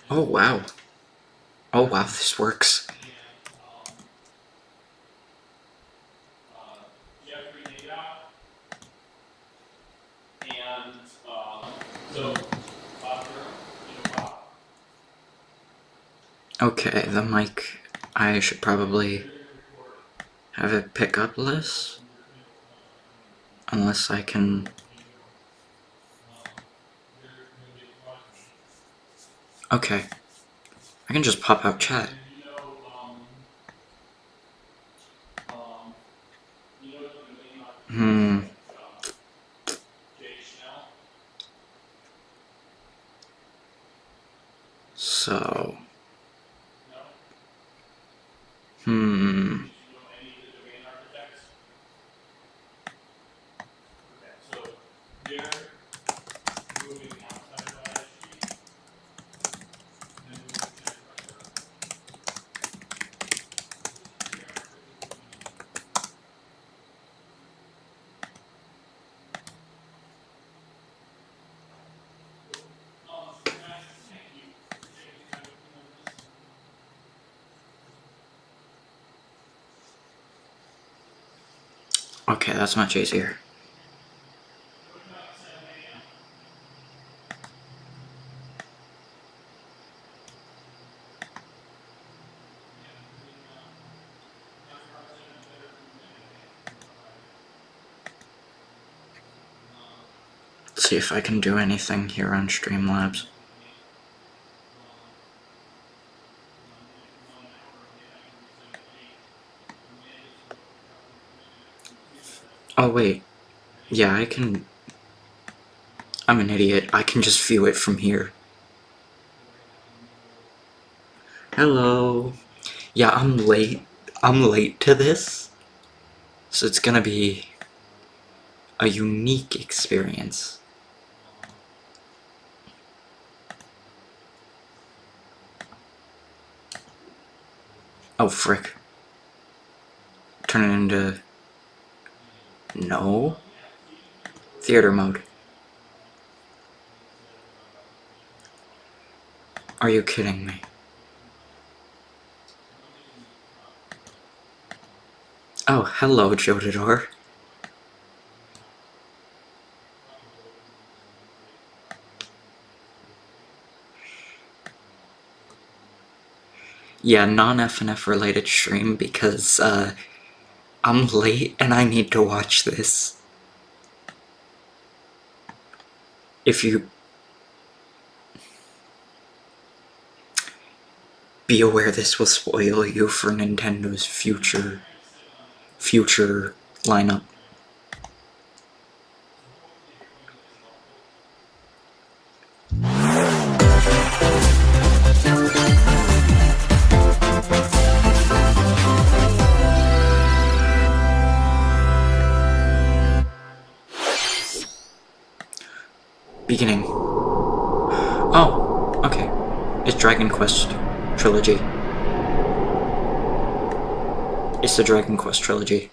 Oh wow. Oh wow, this works. Okay, the mic, I should probably have it pick up less. Unless I can... Okay. I can just pop out chat. So... Okay, that's much easier. Let's see if I can do anything here on Streamlabs. Oh wait, yeah, I can... I'm an idiot, I can just view it from here. Hello. Yeah, I'm late to this, so it's gonna be a unique experience. Oh frick. Turn it into... No? Theater mode. Are you kidding me? Oh, hello, Jodador. Yeah, non-FNF related stream because, I'm late and I need to watch this. If you... Be aware this will spoil you for Nintendo's future lineup. Beginning. Oh, okay. It's Dragon Quest Trilogy. It's the Dragon Quest Trilogy.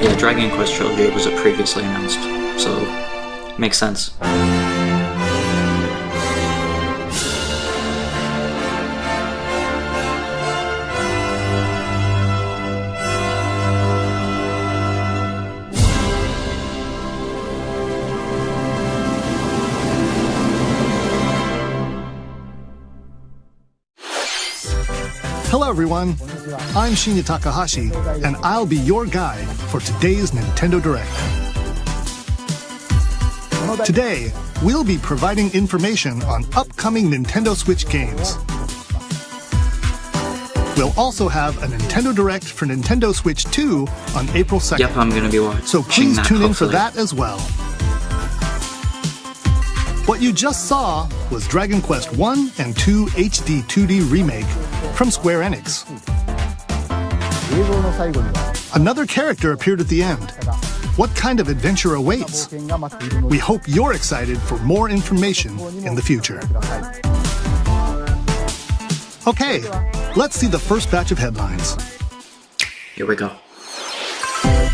Yeah, Dragon Quest Trilogy was previously announced, so makes sense. Hello everyone, I'm Shinya Takahashi, and I'll be your guide for today's Nintendo Direct. Today, we'll be providing information on upcoming Nintendo Switch games. We'll also have a Nintendo Direct for Nintendo Switch 2 on April 2nd. Yep, I'm gonna be watching So please that, tune in for hopefully. that as well. What you just saw was Dragon Quest 1 and 2 HD 2D remake from Square Enix. Another character appeared at the end. What kind of adventure awaits? We hope you're excited for more information in the future. Okay, let's see the first batch of headlines. Here we go.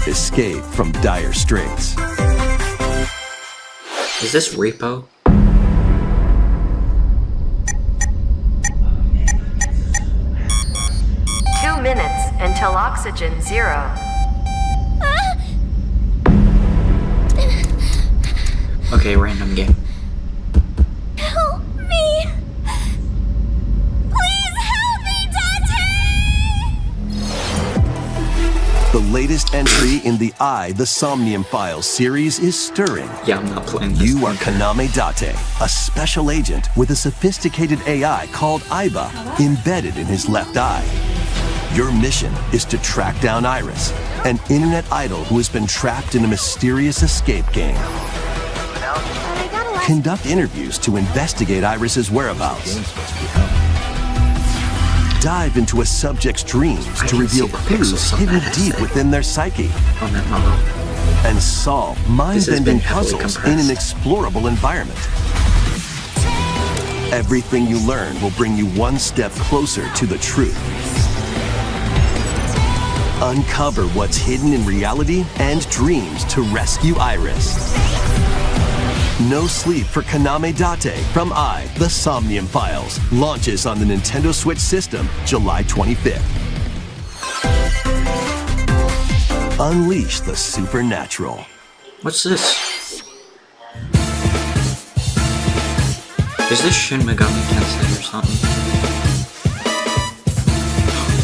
Escape from dire straits. Is this Repo? 2 minutes until oxygen 0. Okay, random game. Help me! Please help me, Dante! The latest entry in the The Somnium Files series is stirring. Yeah, I'm not playing this. You are Kaname Date, a special agent with a sophisticated AI called Aiba embedded in his left eye. Your mission is to track down Iris, an internet idol who has been trapped in a mysterious escape game. Conduct interviews to investigate Iris's whereabouts. Dive into a subject's dreams to can see reveal the clues pixels so hidden bad, deep aesthetic. within their psyche. On that model. And solve This has mind-bending been heavily puzzles in an compressed. explorable environment. Everything you learn will bring you one step closer to the truth. Uncover what's hidden in reality and dreams to rescue Iris. No Sleep for Kaname Date from The Somnium Files launches on the Nintendo Switch system July 25th. Unleash the supernatural. What's this? Is this Shin Megami Tensei or something?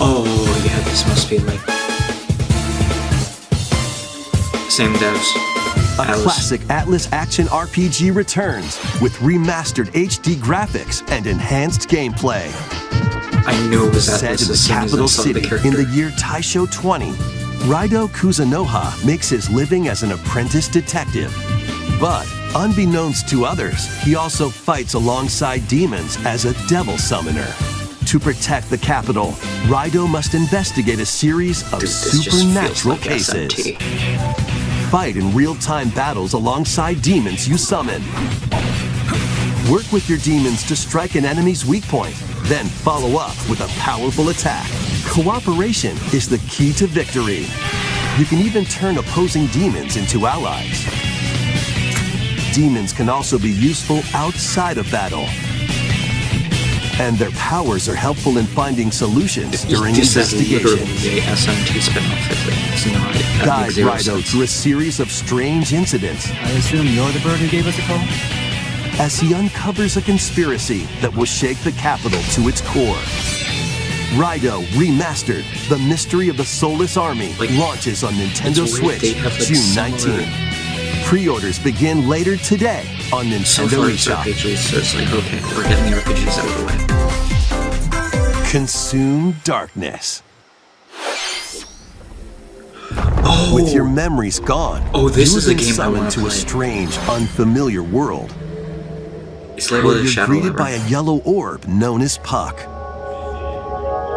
Oh yeah, this must be like same devs. A Atlas. classic Atlas action RPG returns with remastered HD graphics and enhanced gameplay. I knew it was Set Atlas in the as soon as I capital saw the city character. in the year Taisho 20, Raido Kuzunoha makes his living as an apprentice detective. But unbeknownst to others, he also fights alongside demons as a devil summoner. To protect the capital, Raido must investigate a series of Dude, this just feels supernatural like cases. SMT. Fight in real-time battles alongside demons you summon. Work with your demons to strike an enemy's weak point, then follow up with a powerful attack. Cooperation is the key to victory. You can even turn opposing demons into allies. Demons can also be useful outside of battle. And their powers are helpful in finding solutions during This is investigation. literally a SMT spin-off. It's not. That Guide makes zero Raido sense. through a series of strange incidents I assume you're the bird who gave us a call? as he uncovers a conspiracy that will shake the capital to its core. Raido Remastered, The Mystery of the Soulless Army, Like, launches on Nintendo it's weird Switch they have, like, June similar- 19. Pre-orders begin later today on So Nintendo far it's eShop. RPGs, so it's like, okay, we're getting the RPGs out of the way. Consume darkness. Oh! With your memories gone, Oh, this you is have the been game I summoned wanna to a play. strange, unfamiliar world. It's labeled Where as you're Shadow greeted by Labyrinth. a yellow orb known as Puck.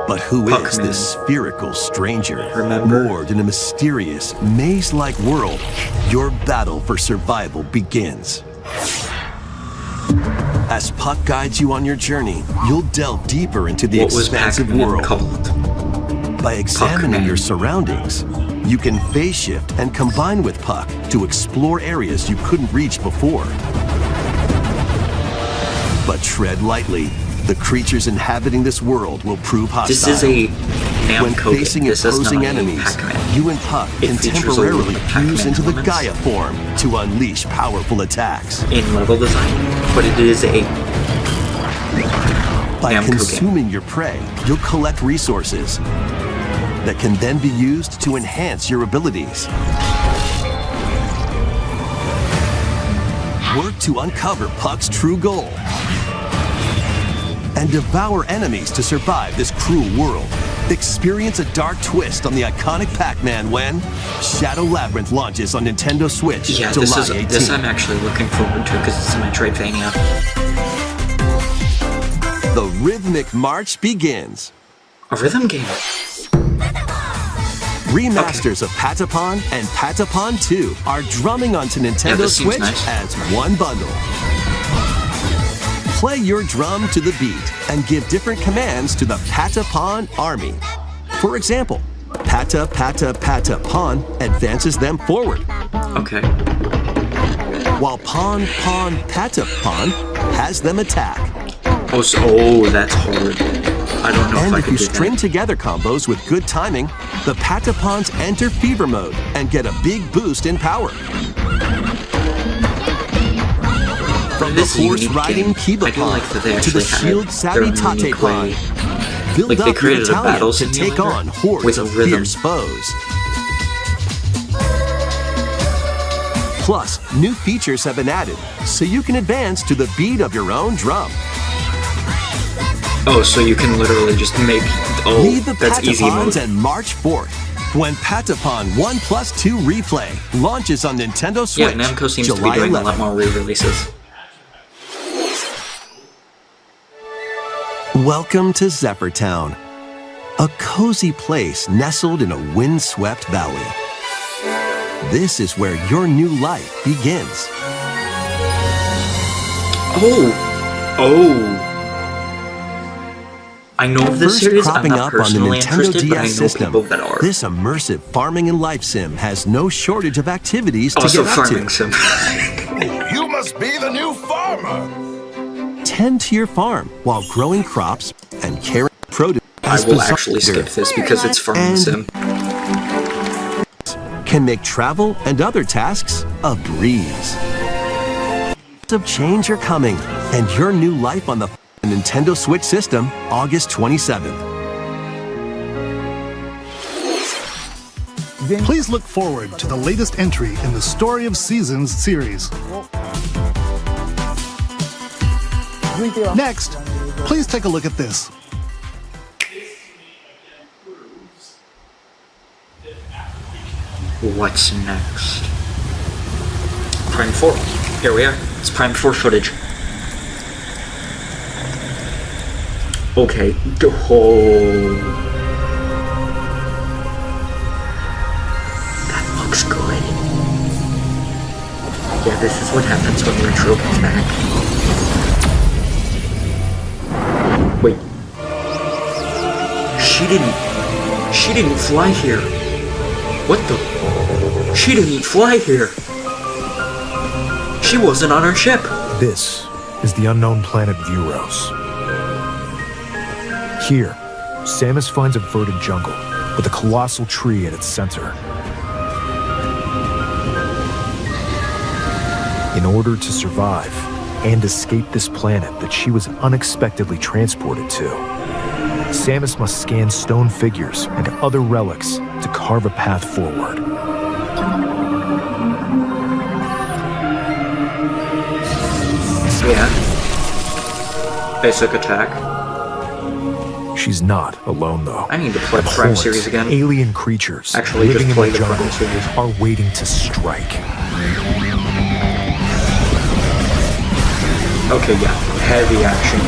But who is Puck-man. this spherical stranger? Remember? Moored in a mysterious, maze-like world, your battle for survival begins. As Puck guides you on your journey, you'll delve deeper into the What was expansive Pac-Man world. called? By examining Puck-man. your surroundings, you can phase shift and combine with Puck to explore areas you couldn't reach before. But tread lightly. The creatures inhabiting this world will prove hostile. This is a When Namco game. facing This is opposing not a enemies, Pac-Man. you and Puck It can features a temporarily lot of fuse Pac-Man into the elements. Gaia form to unleash powerful attacks. In level design, but it is a By Namco game. consuming your prey, you'll collect resources that can then be used to enhance your abilities. Work to uncover Puck's true goal and devour enemies to survive this cruel world. Experience a dark twist on the iconic Pac-Man when Shadow Labyrinth launches on Nintendo Switch Yeah, July this 18th. I'm actually looking forward to because it's a Metroidvania. The rhythmic march begins. A rhythm game. Remasters of Patapon and Patapon 2 are drumming onto Nintendo this seems Switch nice. as one bundle. Play your drum to the beat and give different commands to the Patapon army. For example, Pata Pata Patapon advances them forward, Okay. while Pon Pon Patapon has them attack. Oh, that's hard. I don't know And if I if could you do string that. together combos with good timing, the Patapons enter fever mode and get a big boost in power. From the This is a unique horse-riding game. I do Kibapon like that they to the actually had shield-savvy their unique Tatepon, way. build Like, they up your created a battle battalion to take simulator on hordes with a of rhythm. fierce foes. Plus, new features have been added, so you can advance to the beat of your own drum. Oh, so you can literally just make. Oh, Lead the that's easy Patapons mode. and march forth when Patapon 1+2 Replay launches on Nintendo Yeah, Switch Namco seems to be July doing 11th. a lot more re-releases. Welcome to Zephyr Town, a cozy place nestled in a windswept valley. This is where your new life begins. Oh. I know of this First series. I'm cropping not up on the personally Nintendo interested, but I know DS system, people that are. this immersive farming and life sim has no shortage of activities to Also, get up farming to. sim. You must be the new farmer. Tend to your farm while growing crops and caring for produce. I as will bizarre actually skip this because it's farming And- sim. can make travel and other tasks a breeze. Of change are coming, and your new life on the Nintendo Switch system, August 27th. Please look forward to the latest entry in the Story of Seasons series. Next, please take a look at this. What's next? Prime 4. Here we are. It's Prime 4 footage. Okay. Oh. That looks good. Yeah, this is what happens when Retro comes back. Wait. She didn't fly here. What the? She didn't fly here. She wasn't on our ship. This is the unknown planet Vuros. Here, Samus finds a verdant jungle with a colossal tree at its center. In order to survive and escape this planet that she was unexpectedly transported to, Samus must scan stone figures and other relics to carve a path forward. Yeah. Basic attack. She's not alone, though. I need to play And Prime hordes series again. of alien creatures Actually, living just in play the the Prime jungle series. are waiting to strike. Okay, yeah. Heavy action.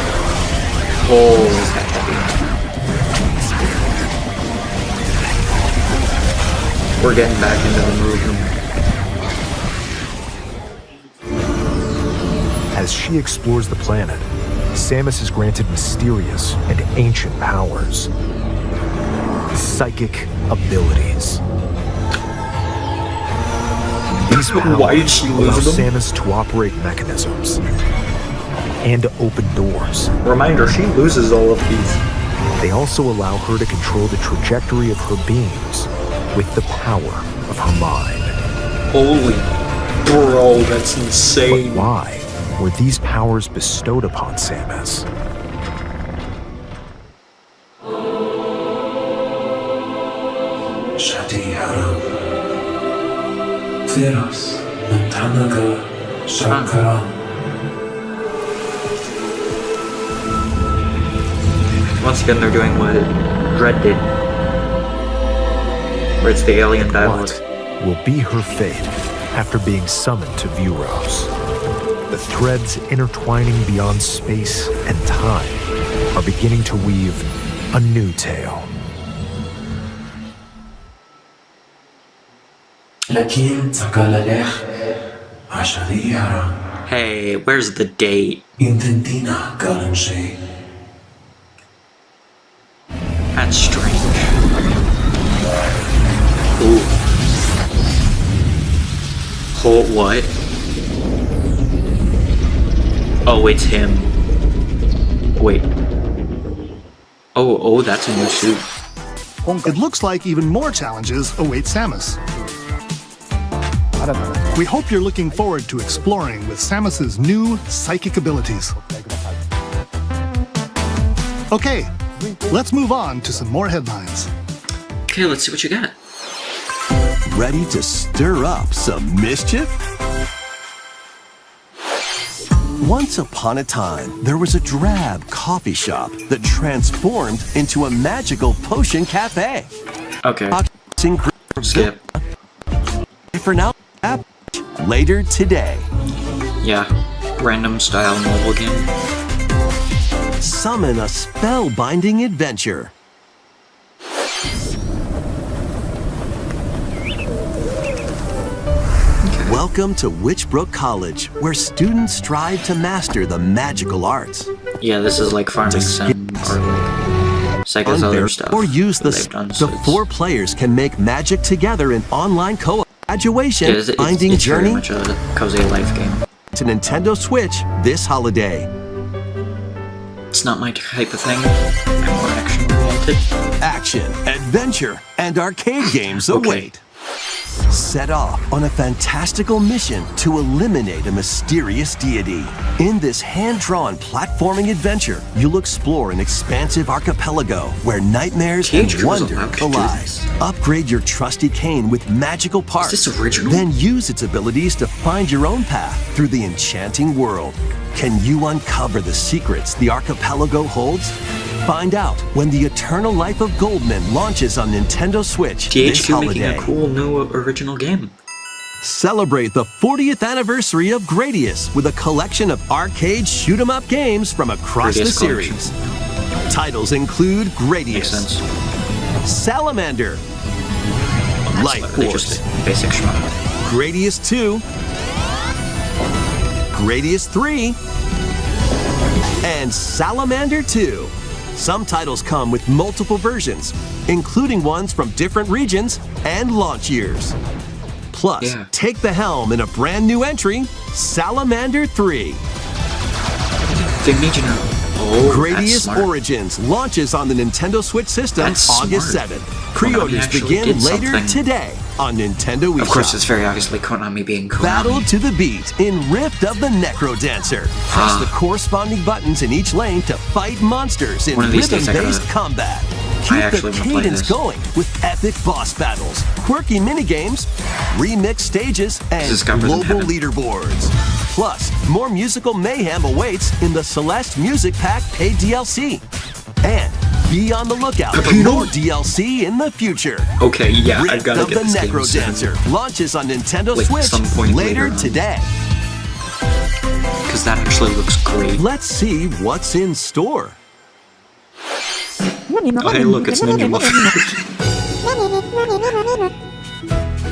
Oh, is that heavy? We're getting back into the movement. As she explores the planet, Samus is granted mysterious and ancient powers. Psychic abilities. These powers Why did she allow lose them? Samus to operate mechanisms and to open doors. Reminder, she loses all of these. They also allow her to control the trajectory of her beams with the power of her mind. Holy bro, that's But insane. why were these powers bestowed upon Samus? Once again, they're doing what Dread did. Where it's the alien dialogue. What will be her fate after being summoned to Vuros? The threads intertwining beyond space and time are beginning to weave a new tale. Hey, where's the date? That's strange. Ooh. What? Oh, it's him. Wait. Oh, that's a new suit. It looks like even more challenges await Samus. We hope you're looking forward to exploring with Samus's new psychic abilities. Okay, let's move on to some more headlines. Okay, let's see what you got. Ready to stir up some mischief? Once upon a time, there was a drab coffee shop that transformed into a magical potion cafe. Okay. Skip. For now, later today. Yeah. Random style mobile game. Summon a spellbinding adventure. Welcome to Witchbrook College, where students strive to master the magical arts. Yeah, this is like Farming Sim or like Sega's other stuff. Or use that they've done, so the 4 players can make magic together in online co-op graduation binding it's journey very much a cozy life game. to Nintendo Switch this holiday. It's not my type of thing. I'm more action-oriented. Action, adventure, and arcade games await. Set off on a fantastical mission to eliminate a mysterious deity. In this hand-drawn platforming adventure, you'll explore an expansive archipelago where nightmares and wonder collide. Upgrade your trusty cane with magical parts. Is this original? Then use its abilities to find your own path through the enchanting world. Can you uncover the secrets the archipelago holds? Find out when the Eternal Life of Goldman launches on Nintendo Switch this THQ holiday. making a cool new original game. Celebrate the 40th anniversary of Gradius with a collection of arcade shoot-'em-up games from across the series. Titles include Makes Gradius, sense. Salamander, Light They're Force, just basic shmup. Gradius 2, Gradius 3, and Salamander 2. Some titles come with multiple versions, including ones from different regions and launch years. Plus, take the helm in a brand new entry, Salamander 3. They made you know. Oh, Gradius Origins launches on the Nintendo Switch system August 7th. Pre-orders begin later today on Nintendo eShop. Of course, it's very obviously Konami being Konami. Battle to the beat in Rift of the Necro Dancer. Press the corresponding buttons in each lane to fight monsters in rhythm-based combat. Keep the cadence going with epic boss battles, quirky minigames, remixed stages, and global leaderboards. Plus, more musical mayhem awaits in the Celeste Music Pack paid DLC. And be on the lookout for more DLC in the future. Okay, yeah, I've Rift got to of get the this Necro game Dancer launches on Nintendo Like, Switch some point later later. today. Because that actually looks great. Let's see what's in store. Oh, hey, look, it's Ninja Muffin.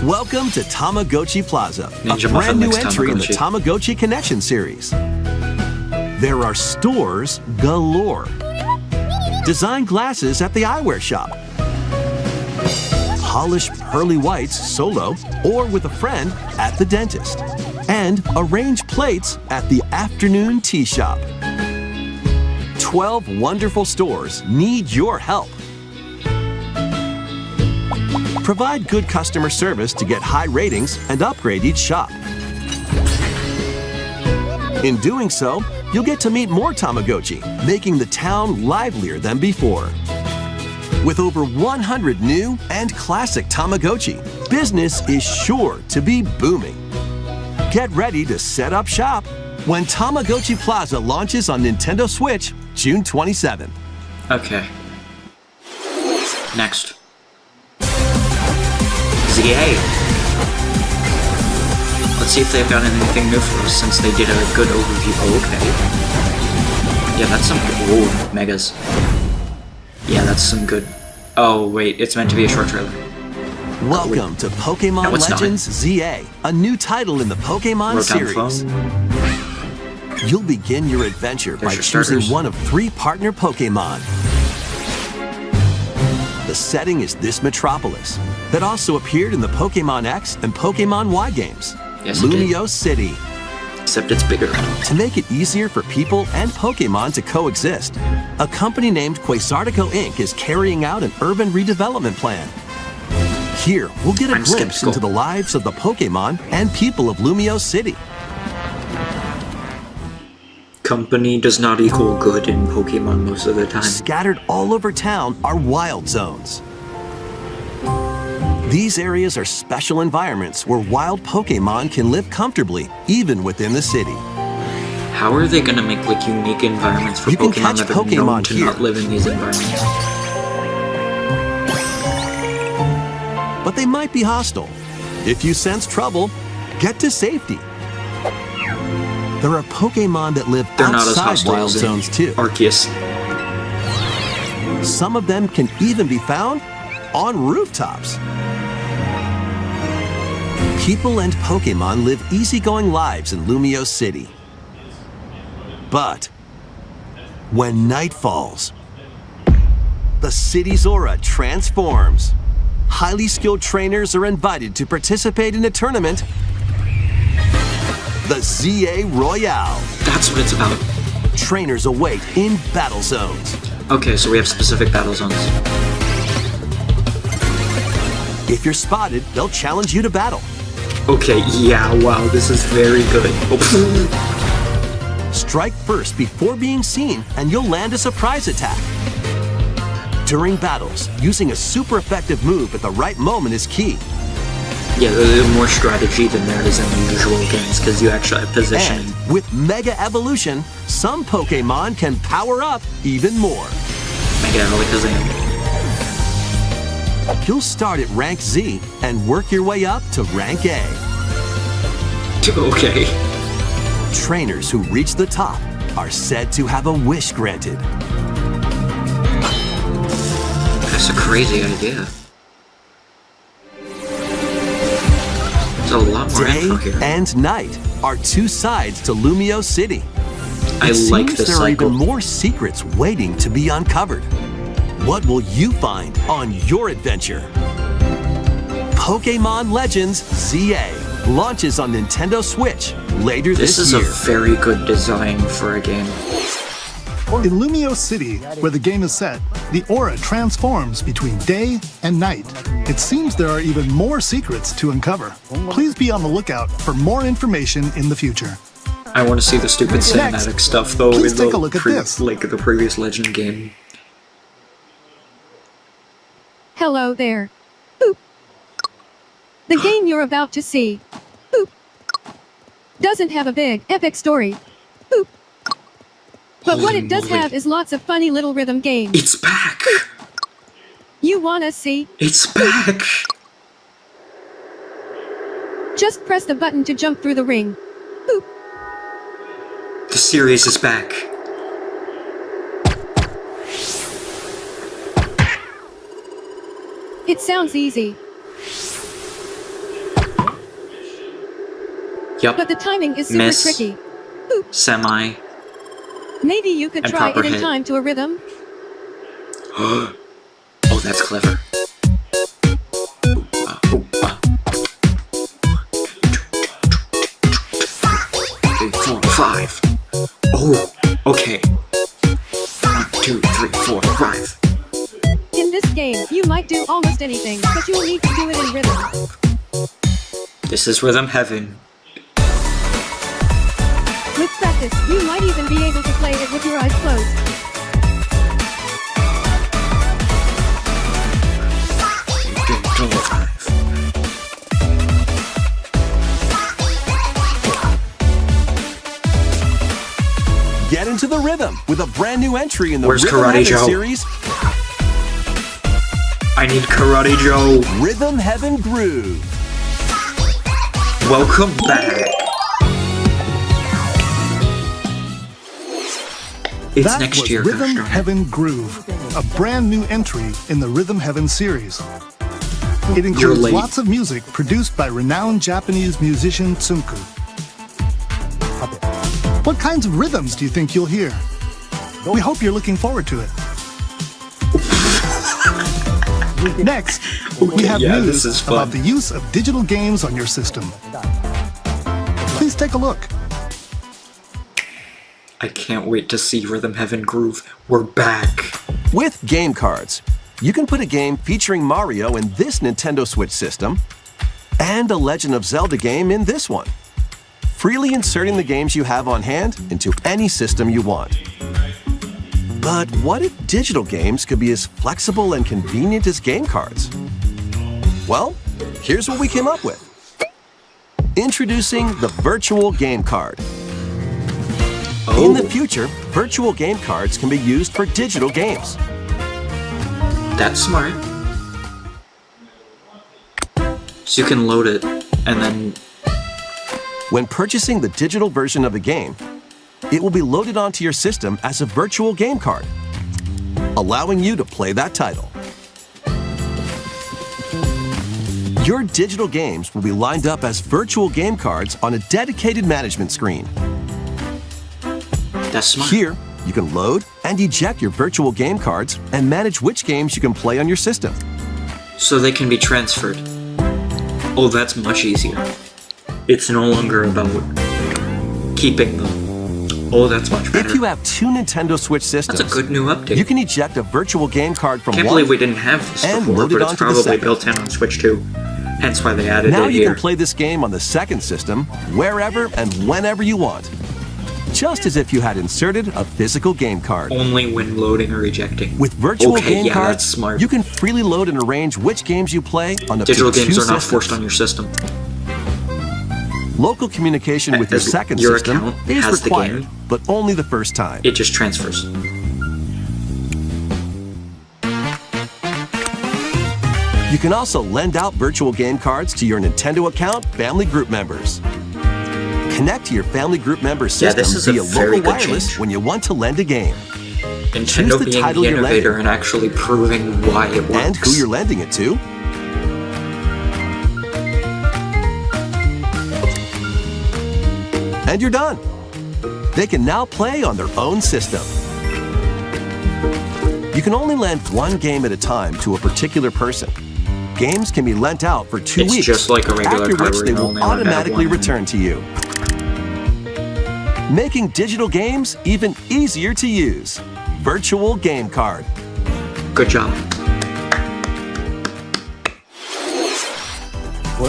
Welcome to Tamagotchi Plaza, Ninja a Muffin brand new likes entry in the Tamagotchi. Tamagotchi Connection series. There are stores galore. Design glasses at the eyewear shop. Polish pearly whites solo or with a friend at the dentist. And arrange plates at the afternoon tea shop. 12 wonderful stores need your help. Provide good customer service to get high ratings and upgrade each shop. In doing so, you'll get to meet more Tamagotchi, making the town livelier than before. With over 100 new and classic Tamagotchi, business is sure to be booming. Get ready to set up shop when Tamagotchi Plaza launches on Nintendo Switch June 27th. Okay. Next. ZA. Let's see if they've got anything new for us since they did a good overview. Oh, okay. Yeah, that's some... Whoa, megas. Yeah, that's some good... Oh, wait, it's meant to be a short trailer. Welcome to Pokemon No, it's Legends ZA, a new title in the Pokemon Wrote down series. phone. You'll begin your adventure by your choosing starters. one of 3 partner Pokemon. The setting is this metropolis that also appeared in the Pokemon X and Pokemon Y games. Yes, it did. Lumio City. Except it's bigger. To make it easier for people and Pokemon to coexist, a company named Quasartico Inc. is carrying out an urban redevelopment plan. Here, we'll get a I'm glimpse skeptical. into the lives of the Pokemon and people of Lumio City. Company does not equal good in Pokemon most of the time. Scattered all over town are wild zones. These areas are special environments where wild Pokemon can live comfortably, even within the city. How are they gonna make like unique environments for You can Pokemon catch that are known Pokemon to here. not live in these environments? But they might be hostile. If you sense trouble, get to safety. There are Pokemon that live They're not as outside hostile wild as in zones too. Arceus. Some of them can even be found on rooftops. People and Pokemon live easygoing lives in Lumio City. But when night falls, the city's aura transforms. Highly skilled trainers are invited to participate in a tournament, the ZA Royale. That's what it's about. Trainers await in battle zones. Okay, so we have specific battle zones. If you're spotted, they'll challenge you to battle. Okay, yeah, wow, this is very good. Oh. Strike first before being seen, and you'll land a surprise attack. During battles, using a super effective move at the right moment is key. Yeah, there's more strategy than there is in the usual games because you actually have positioning. And with Mega Evolution, some Pokemon can power up even more. Mega Alakazam. You'll start at rank Z and work your way up to rank A. Okay. Trainers who reach the top are said to have a wish granted. That's a crazy idea. There's a lot more Day info here. and night are 2 sides to Lumio City. I It like seems the there are cycle. even more secrets waiting to be uncovered. What will you find on your adventure? Pokemon Legends ZA launches on Nintendo Switch later This this is year. a very good design for a game. In Lumio City, where the game is set, the aura transforms between day and night. It seems there are even more secrets to uncover. Please be on the lookout for more information in the future. I want to see the stupid cinematic stuff though please in take the a look at this. like the previous Legend game. Hello there. Boop. The game you're about to see, boop, doesn't have a big, epic story. Boop. But what it does Holy moly. have is lots of funny little rhythm games. It's back! You wanna see? It's back! Just press the button to jump through the ring. Boop. The series is back. It sounds easy, Yup. but the timing is super Miss. tricky. Semi. Maybe you could And try proper it in hit. time to a rhythm. Oh, that's clever. Ooh, 3, 4, 5. Oh, okay. 1, 2, 3, 4, 5. In this game, you might do almost anything, but you'll need to do it in rhythm. This is rhythm heaven. With practice, you might even be able to play it with your eyes closed. 3, 4, 5. Get into the rhythm with a brand new entry in the Where's Rhythm Karate Heaven Joe? series. I need Karate Joe. Rhythm Heaven Groove. Welcome back. It's That next was year. Rhythm gosh darn it. Heaven Groove, a brand new entry in the Rhythm Heaven series. It You're includes late. lots of music produced by renowned Japanese musician Tsunku. What kinds of rhythms do you think you'll hear? We hope you're looking forward to it. Next, we have yeah, news this is fun. about the use of digital games on your system. Please take a look. I can't wait to see Rhythm Heaven Groove. We're back. With game cards, you can put a game featuring Mario in this Nintendo Switch system and a Legend of Zelda game in this one, freely inserting the games you have on hand into any system you want. But what if digital games could be as flexible and convenient as game cards? Well, here's what we came up with. Introducing the Virtual Game Card. In the future, virtual game cards can be used for digital games. That's smart. So you can load it and then... When purchasing the digital version of the game, it will be loaded onto your system as a virtual game card, allowing you to play that title. Your digital games will be lined up as virtual game cards on a dedicated management screen. That's smart. Here, you can load and eject your virtual game cards and manage which games you can play on your system. So they can be transferred. Oh, that's much easier. It's no longer about keeping them. Oh, that's much better. If you have two Nintendo Switch systems, That's a good new update. you can eject a virtual game card from Can't one. believe we didn't have this and before, load it but it's onto the probably second. built in on Switch 2. Hence why they added Now it you here. can play this game on the second system, wherever and whenever you want. Just as if you had inserted a physical game card. Only when loading or ejecting. With virtual Okay, game yeah, cards, that's smart. you can freely load and arrange which games you play on up Digital to games two are not systems. forced on your system. Local communication with your As second your system account is has the required, game. but only the first time. It just transfers. You can also lend out virtual game cards to your Nintendo account family group members. Connect to your family group member Yeah, system this is a via very local good wireless change. when you want to lend a game. Nintendo the being title the you're innovator lending. and actually proving why it works. And who you're lending it to. And you're done. They can now play on their own system. You can only lend one game at a time to a particular person. Games can be lent out for 2 It's weeks, just like a regular after card which where they you will only lend out automatically one. return to you. Making digital games even easier to use. Virtual Game Card. Good job.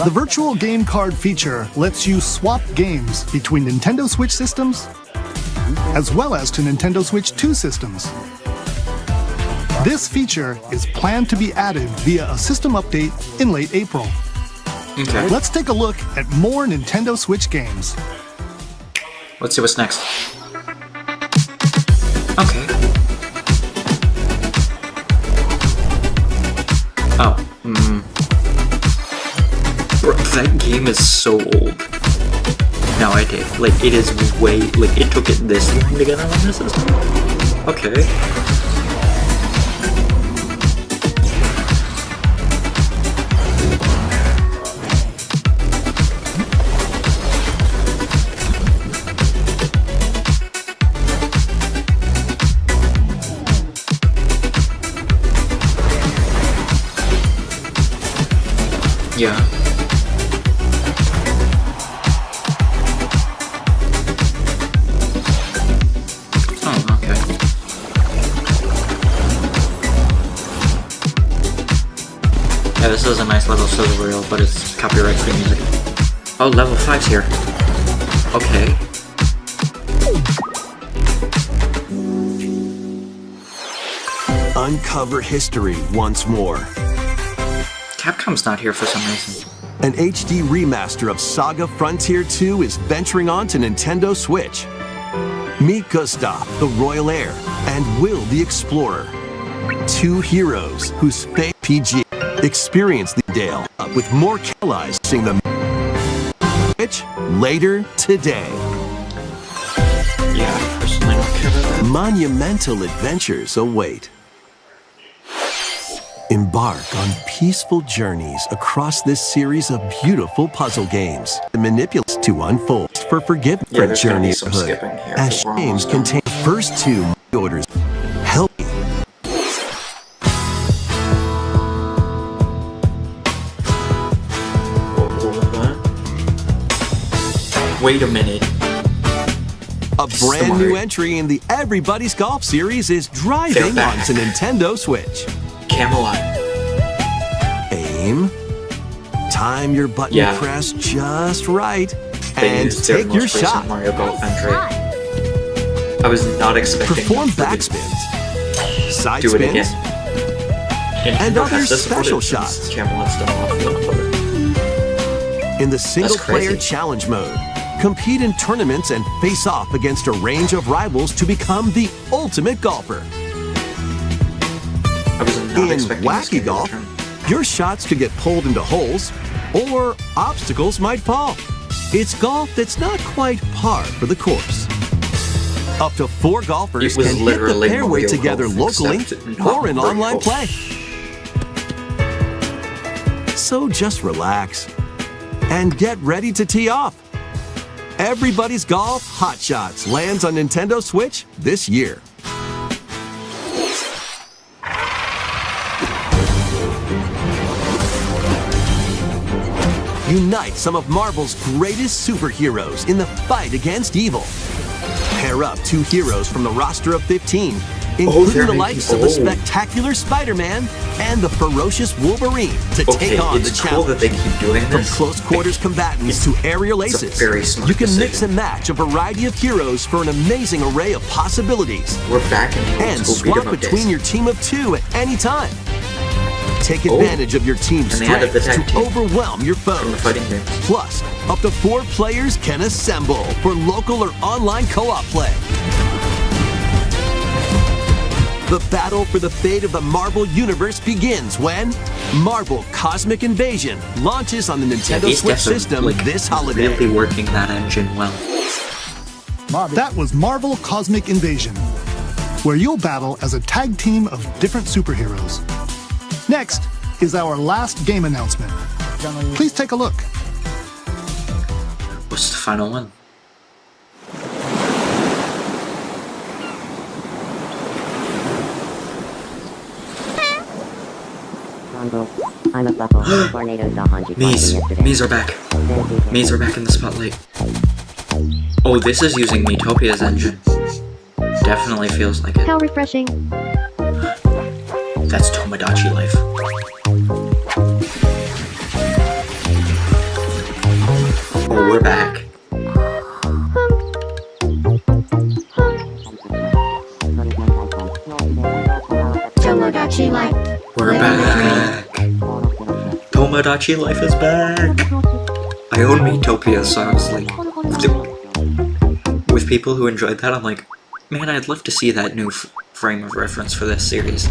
The virtual game card feature lets you swap games between Nintendo Switch systems as well as to Nintendo Switch 2 systems. This feature is planned to be added via a system update in late April. Okay. Let's take a look at more Nintendo Switch games. Let's see what's next. Okay. Oh. Bro, that game is so old. No, I did. Like, it is way... Like, it took it this long to get on this system? Okay. Yeah. Oh, okay. Yeah, this is a nice level sizzle reel, but it's copyright-free music. Oh, level 5's here. Okay. Uncover history once more. Capcom's not here for some reason. An HD remaster of Saga Frontier 2 is venturing on to Nintendo Switch. Meet Gustav, the Royal Heir, and Will the Explorer. Two heroes whose fate RPG. Experience the Dale with more realizing the Switch later today. Yeah, I personally don't care about that. Monumental adventures await. Embark on peaceful journeys across this series of beautiful puzzle games. Manipulate to unfold for forgiveness Yeah, there's gonna be journey some hood. skipping here, As but we're games almost done. contain the first two orders. Help you. Wait a minute. A brand new entry in the Everybody's Golf series is driving They're back. onto Nintendo Switch. Camelot. Aim. Time your button Yeah. press just right. They And used their take your most recent shot. Mario Golf entry. I was not expecting Perform them to backspins, side do it spins, again. and Nintendo other has this special footage since shots. Camelot's done off the other. in the single-player crazy. challenge mode. Compete in tournaments and face off against a range of rivals to become the ultimate golfer. I was not In expecting this Wacky game to Golf, return. your shots could get pulled into holes, or obstacles might fall. It's golf that's not quite par for the course. Up to 4 golfers It was can hit the literally fairway Mario together Golf, locally except not or in Mario online Golf. play. So just relax and get ready to tee off. Everybody's Golf Hot Shots lands on Nintendo Switch this year. Unite some of Marvel's greatest superheroes in the fight against evil. Pair up 2 heroes from the roster of 15, including they're the making- likes of the spectacular Spider-Man and the ferocious Wolverine to Okay, take on the it's cool challenge. that they keep doing From this. close quarters combatants to aerial it's a aces, very smart you can mix decision. and match a variety of heroes for an amazing array of possibilities. We're back in the old And school swap beat 'em up between days. your team of 2 at any time. Take advantage of your team's And they added strengths the to tag team overwhelm your from the foes. fighting games. Plus, up to 4 players can assemble for local or online co-op play. The battle for the fate of the Marvel Universe begins when Marvel Cosmic Invasion launches on the Nintendo These Switch devs are, system like, this holiday. really working that engine well. That was Marvel Cosmic Invasion, where you'll battle as a tag team of different superheroes. Next is our last game announcement. Please take a look. What's the final one? I'm a buckle. Tornadoes are haunting Mies. yesterday. Mies are back. Mies are back in the spotlight. Oh, this is using Miitopia's engine. Definitely feels like it. How refreshing. That's Tomodachi Life. Oh, we're back. Tomodachi Life. We're back. Tomodachi Life is back. I own Miitopia, so I was like, with people who enjoyed that, I'm like, man, I'd love to see that new frame of reference for this series.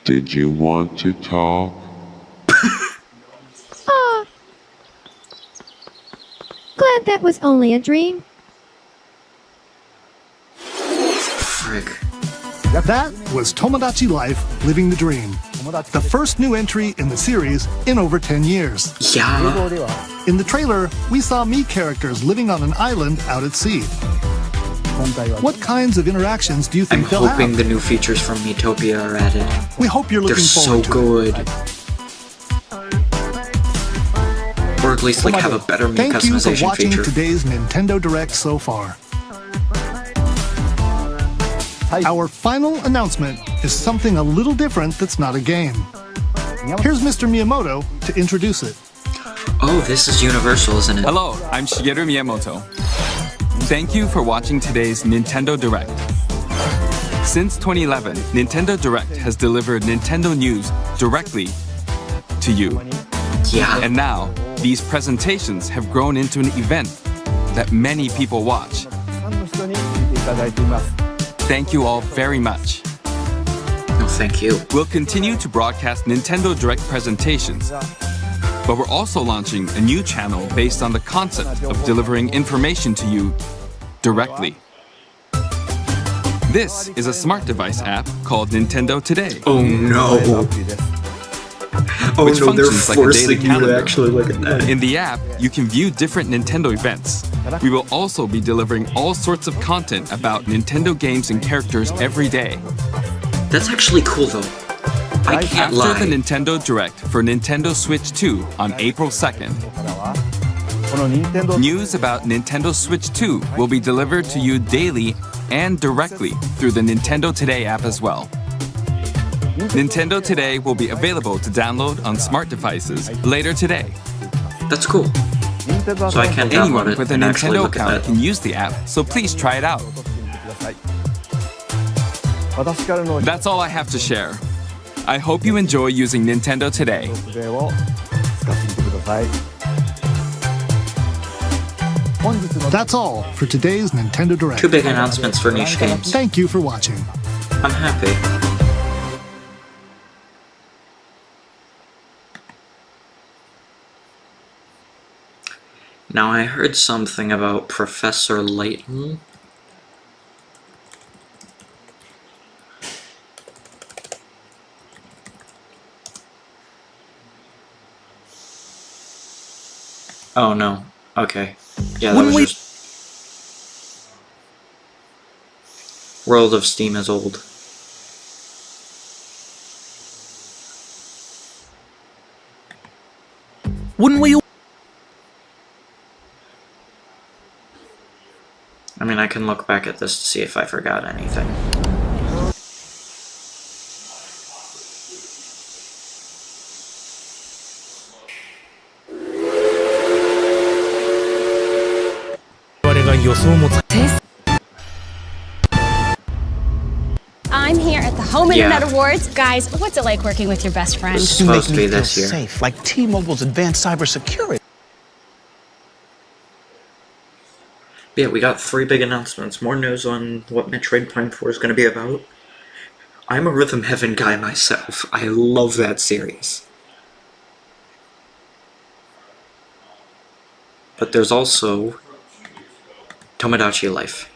Did you want to talk? Ah. Glad that was only a dream. Frick. That was Tomodachi Life Living the Dream, the first new entry in the series in over 10 years. Yeah. In the trailer, we saw Mii characters living on an island out at sea. What kinds of interactions do you I'm think they'll hoping have? the new features from Miitopia are added. We hope you're They're looking so forward to it. good. Or at least like have a better Mii Thank you for customization watching feature. today's Nintendo Direct so far. Our final announcement is something a little different that's not a game. Here's Mr. Miyamoto to introduce it. Oh, this is Universal, isn't it? Hello, I'm Shigeru Miyamoto. Thank you for watching today's Nintendo Direct. Since 2011, Nintendo Direct has delivered Nintendo news directly to you. Yeah. And now, these presentations have grown into an event that many people watch. Thank you all very much. No, thank you. We'll continue to broadcast Nintendo Direct presentations, but we're also launching a new channel based on the concept of delivering information to you directly. This is a smart device app called Nintendo Today. Oh no. Oh Which no, they're functions like a daily forcing you to calendar. actually look at that. In the app, you can view different Nintendo events. We will also be delivering all sorts of content about Nintendo games and characters every day. That's actually cool though. I can't After lie. the Nintendo Direct for Nintendo Switch 2 on April 2nd, news about Nintendo Switch 2 will be delivered to you daily and directly through the Nintendo Today app as well. Nintendo Today will be available to download on smart devices later today. That's cool. So I can download Anyone it with a and actually Nintendo look at account that. can use the app, so please try it out. That's all I have to share. I hope you enjoy using Nintendo Today. That's all for today's Nintendo Direct. Two big announcements for niche games. Thank you for watching. I'm happy. Now I heard something about Professor Layton. Oh no. Okay. Yeah, that was just... World of Steam is old. Wouldn't we? I mean, I can look back at this to see if I forgot anything. I'm here at the Home Yeah. Internet Awards. Guys, what's it like working with your best friend? It's supposed to be this year. Safe, like T-Mobile's advanced cybersecurity. Yeah, we got 3 big announcements. More news on what Metroid Prime 4 is going to be about. I'm a Rhythm Heaven guy myself. I love that series. But there's also Tomodachi Life.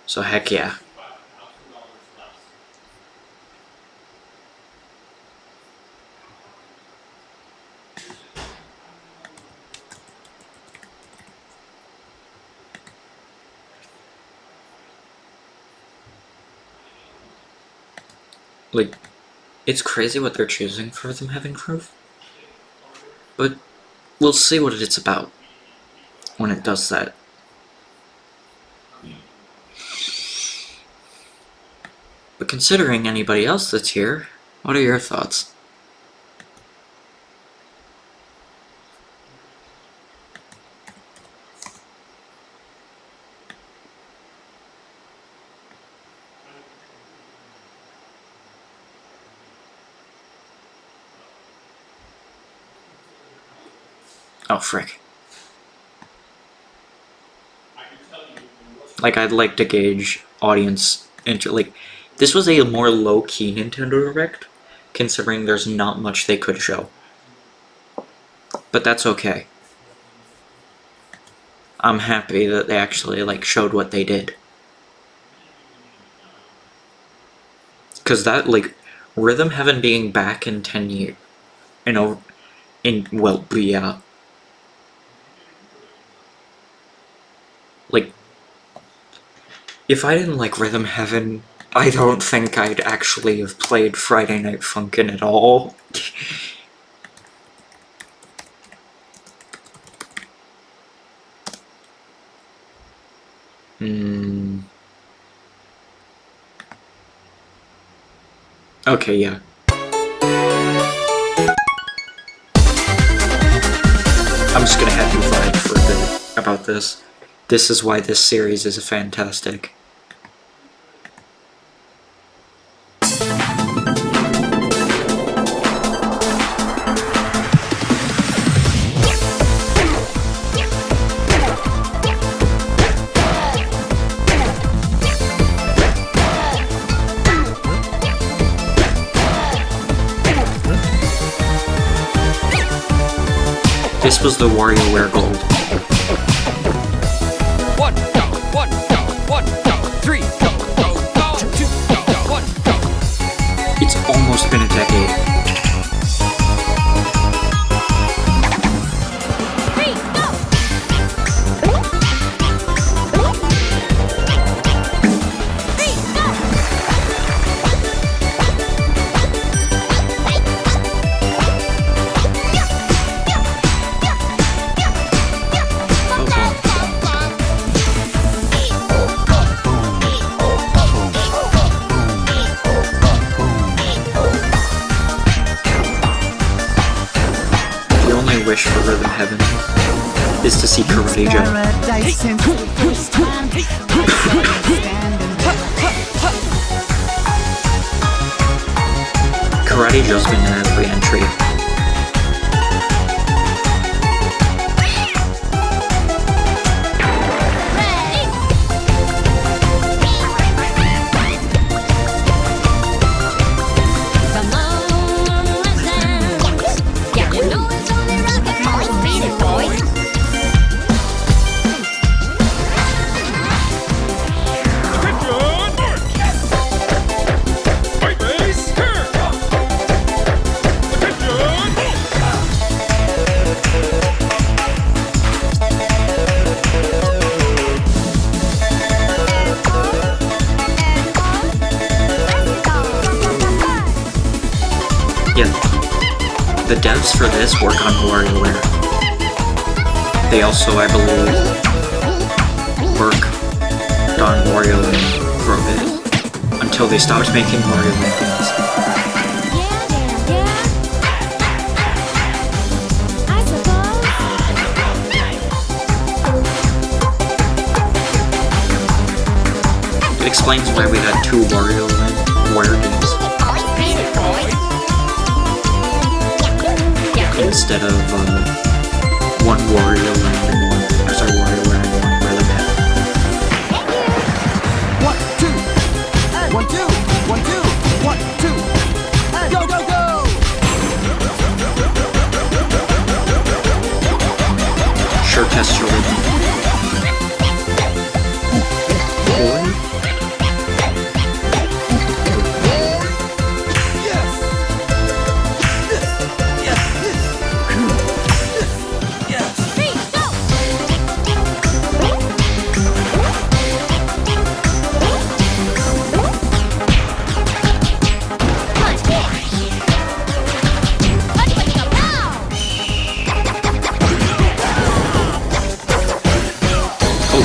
So heck yeah. Like, it's crazy what they're choosing for them having proof. But we'll see what it's about when it does that. But considering anybody else that's here, what are your thoughts? Oh, frick. Like, I'd like to gauge audience like, this was a more low-key Nintendo Direct, considering there's not much they could show. But that's okay. I'm happy that they actually, like, showed what they did. Because that, like, Rhythm Heaven being back in 10 years, you know, well, yeah. Like, if I didn't like Rhythm Heaven, I don't think I'd actually have played Friday Night Funkin' at all. Okay, yeah. I'm just gonna have you vibe for a bit about this. This is why this series is fantastic. This was the WarioWare Gold. 1, go, 1, go, 1, go, 3, go, go, go, 2, go, 1, go. It's almost been a decade. Wish for Rhythm Heaven is to see Karate Joe. Karate Joe's been in every entry. The devs for this work on WarioWare. They also, I believe, worked on Wario Land for a bit, until they stopped making Wario Land games. It explains why we had 2 Wario Land games instead of 1 Wario Land and 1, sorry, Wario Land and 1 Rhythm Heaven. 1, 2, 1, 2, 1, 2, 1, 2, go, go, go! Sure, test your rhythm.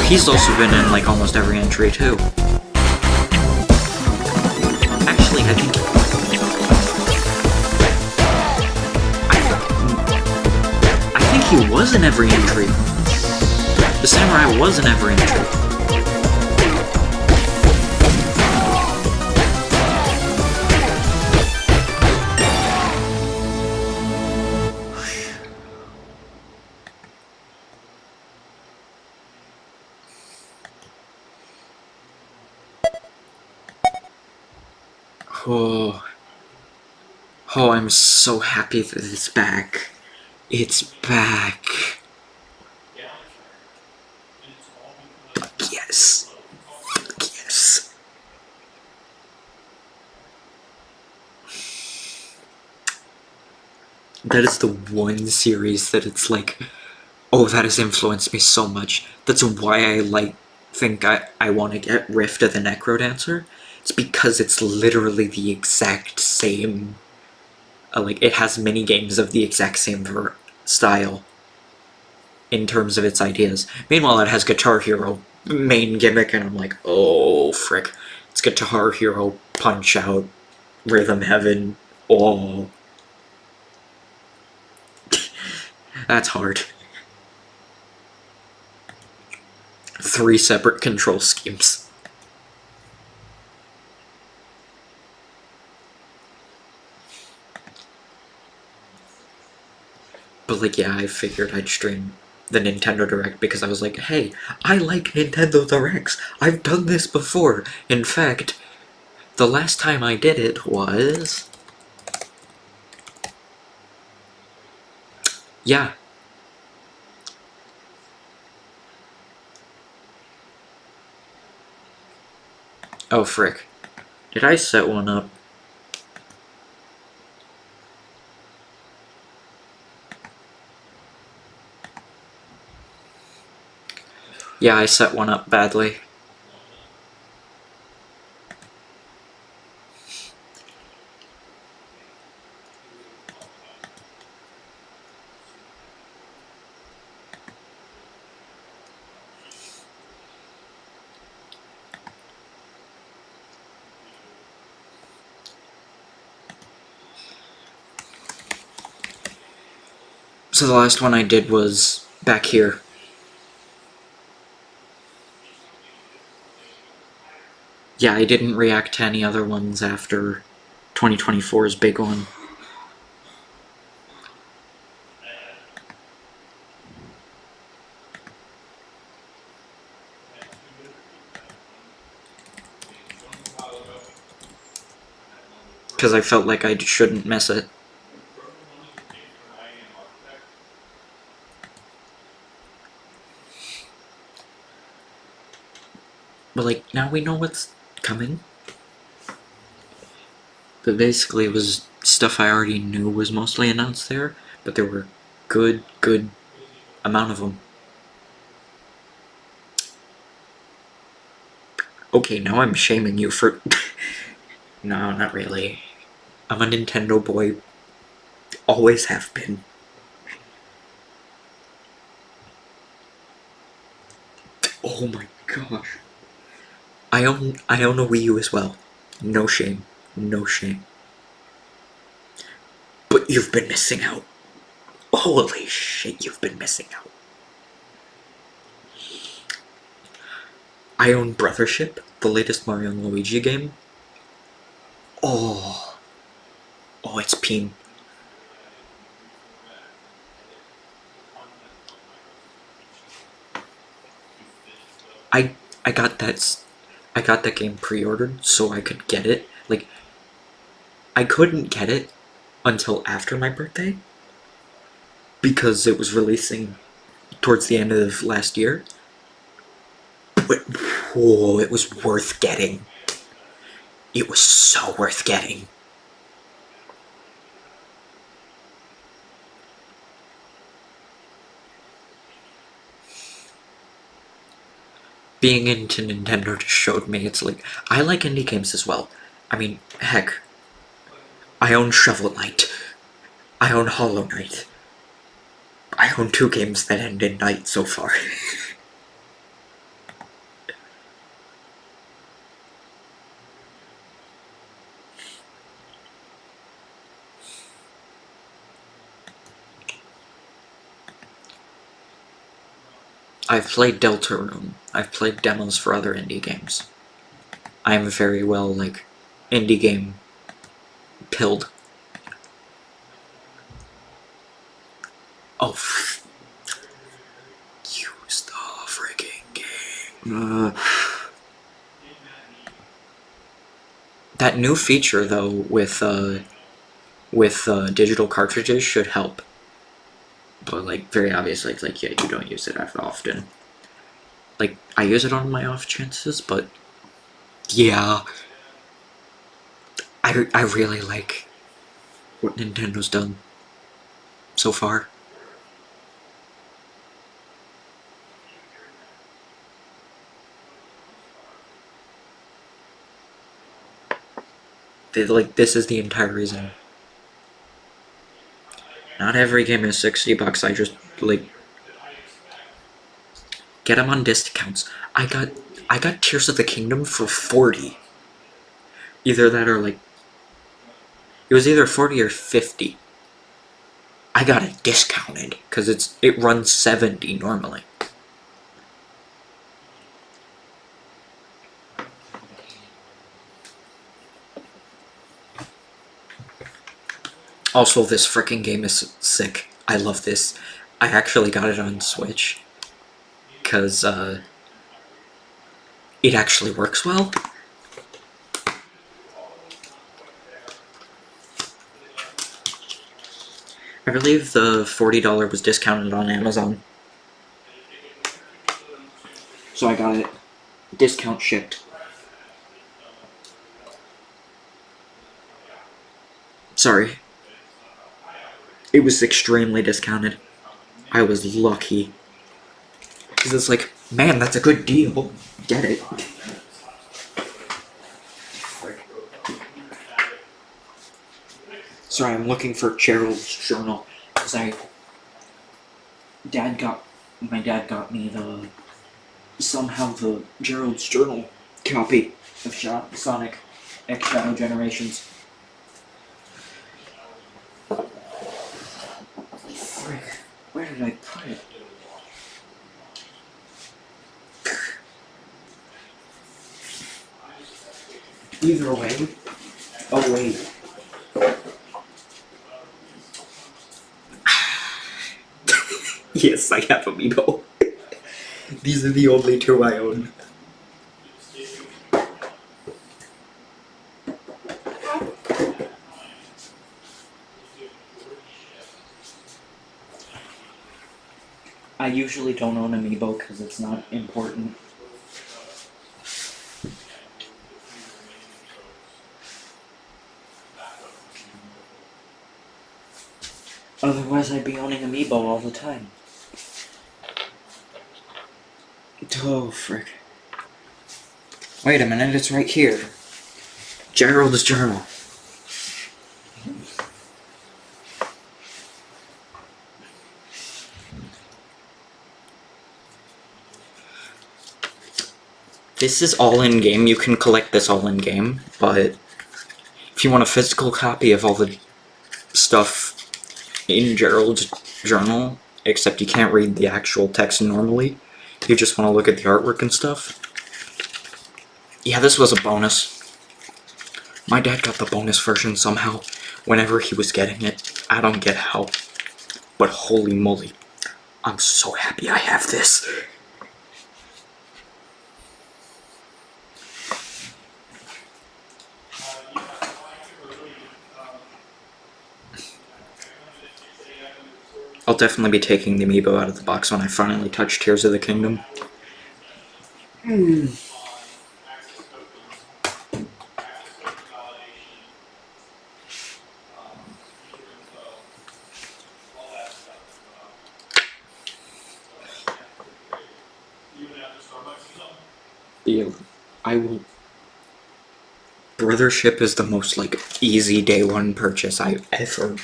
He's also been in like almost every entry too. Actually, I think he was in every entry. The samurai was in every entry. Oh, I'm so happy that it's back. It's back. Fuck yes. Fuck yes. That is the one series that it's like, oh, that has influenced me so much. That's why I think I want to get Rift of the Necrodancer. It's because it's literally the exact same, like, it has many games of the exact same style in terms of its ideas. Meanwhile, it has Guitar Hero main gimmick, and I'm like, oh, frick. It's Guitar Hero, Punch-Out, Rhythm Heaven, oh. That's hard. 3 separate control schemes. But like, yeah, I figured I'd stream the Nintendo Direct because I was like, hey, I like Nintendo Directs. I've done this before. In fact, the last time I did it was... yeah, Oh, frick. Did I set one up? Yeah, I set one up badly. So the last one I did was back here. Yeah, I didn't react to any other ones after 2024's big one. Because I felt like I shouldn't miss it. But like, now we know what's coming. But basically it was stuff I already knew was mostly announced there, but there were good amount of them. Okay, now I'm shaming you for... No, not really. I'm a Nintendo boy. Always have been. Oh my gosh. I own a Wii U as well. No shame. No shame. But you've been missing out. Holy shit, you've been missing out. I own Brothership, the latest Mario and Luigi game. Oh. Oh, it's Peen. I got that game pre-ordered so I could get it. Like, I couldn't get it until after my birthday because it was releasing towards the end of last year. But whoa, it was worth getting. It was so worth getting. Being into Nintendo just showed me it's like, I like indie games as well. I mean, heck, I own Shovel Knight. I own Hollow Knight. I own 2 games that end in night so far. I've played Deltarune. I've played demos for other indie games. I'm very well, like, indie game pilled. Oh, use the freaking game. That new feature, though, with digital cartridges should help. But, like, very obviously, it's like, yeah, you don't use it that often. Like, I use it on my off chances, but yeah. I really like what Nintendo's done so far. Like, this is the entire reason. Not every game is $60. I just, like, get them on discounts. I got Tears of the Kingdom for 40. Either that or, like, it was either 40 or 50. I got it discounted because it runs 70 normally. Also, this frickin' game is sick. I love this. I actually got it on Switch because it actually works well. I believe the $40 was discounted on Amazon. So I got it discount shipped. Sorry. It was extremely discounted. I was lucky. Because it's like, man, that's a good deal. Get it. Sorry, I'm looking for Gerald's journal. Because my dad got me somehow the Gerald's journal copy of Sonic X Shadow Generations. Frick, where did I put it? Either way. Oh wait. Yes, I have Amiibo. These are the only two I own. I usually don't own Amiibo because it's not important. Otherwise, I'd be owning Amiibo all the time. Oh, frick. Wait a minute, it's right here. Gerald's journal. This is all in-game. You can collect this all in-game, but if you want a physical copy of all the stuff in Gerald's journal, except you can't read the actual text normally, you just want to look at the artwork and stuff. Yeah, this was a bonus. My dad got the bonus version somehow, whenever he was getting it. I don't get how, but holy moly, I'm so happy I have this. I'll definitely be taking the Amiibo out of the box when I finally touch Tears of the Kingdom. Yeah, I will... Brothership is the most, like, easy day one purchase I ever...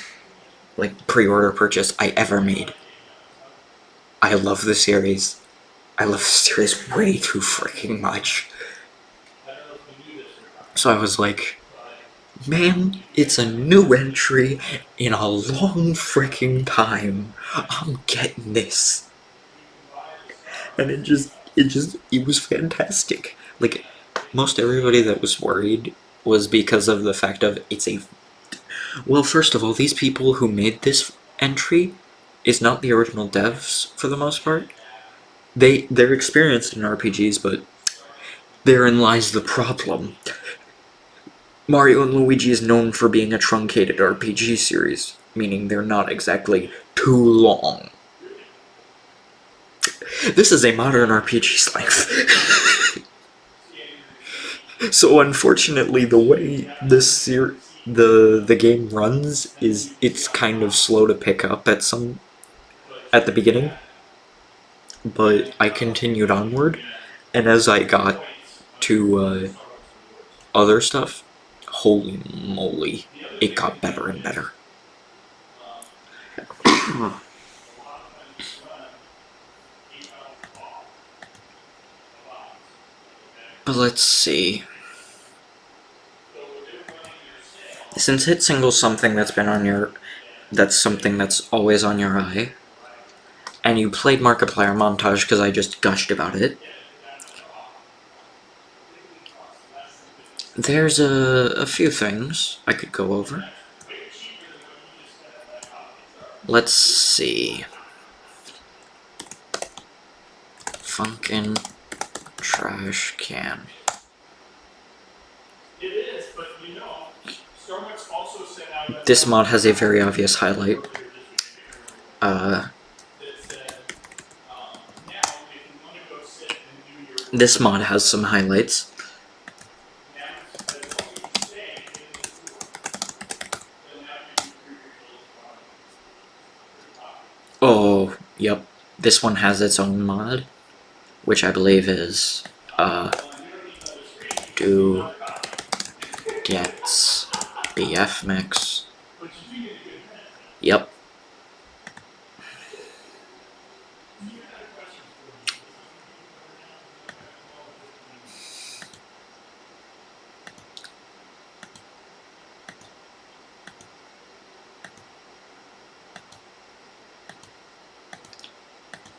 like, pre-order purchase I ever made. I love the series. I love the series way too freaking much. So I was like, man, it's a new entry in a long freaking time. I'm getting this. And it was fantastic. Like, most everybody that was worried was because of the fact of it's a... Well, first of all, these people who made this entry is not the original devs, for the most part. They're experienced in RPGs, but therein lies the problem. Mario and Luigi is known for being a truncated RPG series, meaning they're not exactly too long. This is a modern RPG's length. So unfortunately, the way this the game runs is it's kind of slow to pick up at the beginning. But I continued onward, and as I got to other stuff, holy moly, it got better and better. But let's see. Since hit single's something that's been on your... that's something that's always on your eye, and you played Markiplier Montage because I just gushed about it, there's a few things I could go over. Let's see. Funkin' trash can. This mod has a very obvious highlight. This mod has some highlights. Oh, yep. This one has its own mod, which I believe is, do gets BF mix. Yep.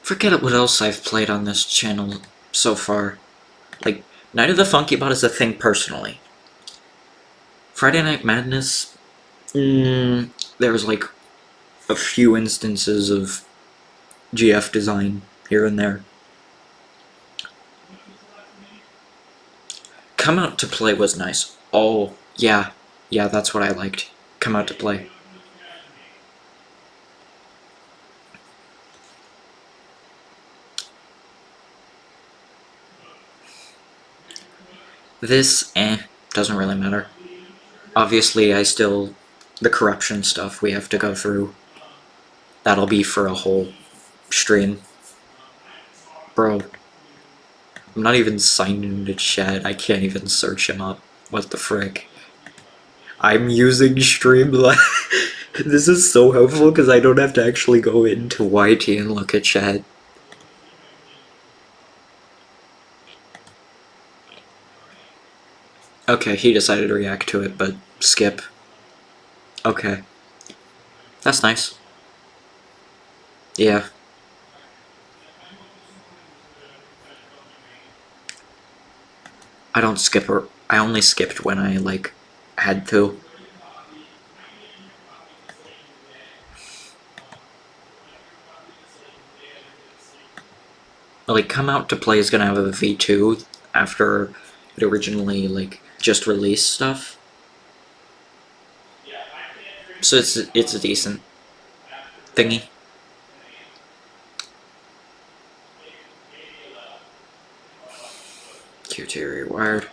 Forget what else I've played on this channel so far. Like, Night of the Funky Bot is a thing personally. Friday Night Madness, there was like a few instances of GF design here and there. Come Out to Play was nice. Oh, yeah, that's what I liked. Come Out to Play. This, doesn't really matter. Obviously, the corruption stuff we have to go through. That'll be for a whole stream. Bro, I'm not even signed into chat, I can't even search him up. What the frick? I'm using Streamlabs. This is so helpful because I don't have to actually go into YT and look at chat. Okay, he decided to react to it, but skip. Okay. That's nice. Yeah. I don't skip her. I only skipped when I, like, had to. Like, Come Out to Play is gonna have a V2 after it originally, like, just released stuff. So it's a decent thingy. QT Rewired.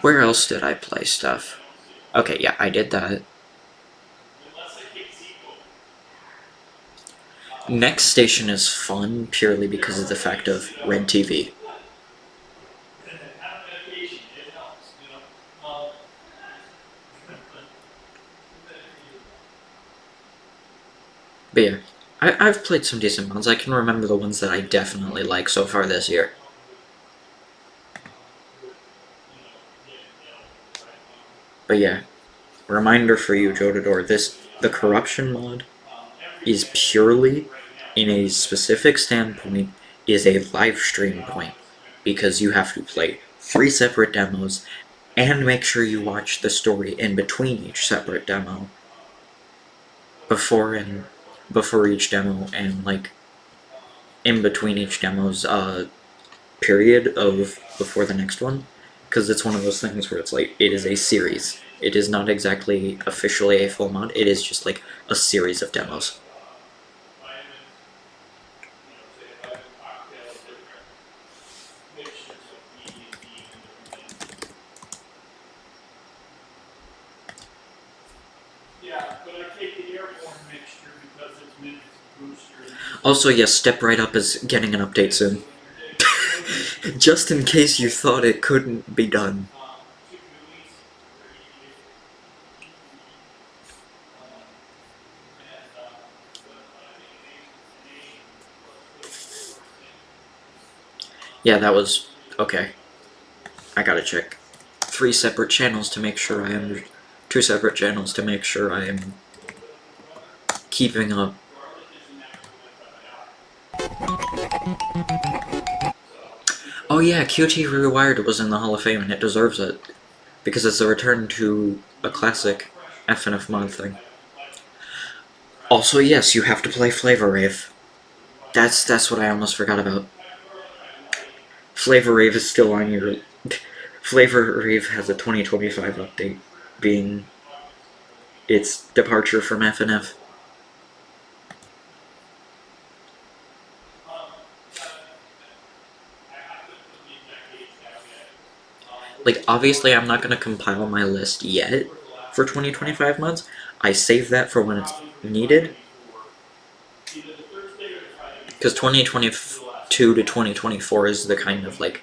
Where else did I play stuff? Okay, yeah, I did that. Next Station is fun purely because of the fact of Red TV. But yeah, I've played some decent ones. I can remember the ones that I definitely like so far this year. But yeah, reminder for you, Jotador, the corruption mod is purely, in a specific standpoint, is a live stream point. Because you have to play 3 separate demos, and make sure you watch the story in between each separate demo. Before each demo, and like in between each demo's period of before the next one, because it's one of those things where it's like, it is a series. It is not exactly officially a full mod, it is just like a series of demos. Also, yes, Step Right Up is getting an update soon. Just in case you thought it couldn't be done. Yeah, that was... okay. I gotta check 3 separate channels to make sure I am... 2 separate channels to make sure I am keeping up. Oh yeah, QT Rewired was in the Hall of Fame, and it deserves it. Because it's a return to a classic FNF mod thing. Also, yes, you have to play Flavor Rave. That's what I almost forgot about. Flavor Rave is still on your... Flavor Rave has a 2025 update, being its departure from FNF. Like, obviously I'm not going to compile my list yet for 2025 mods. I save that for when it's needed. Because 2022 to 2024 is the kind of like,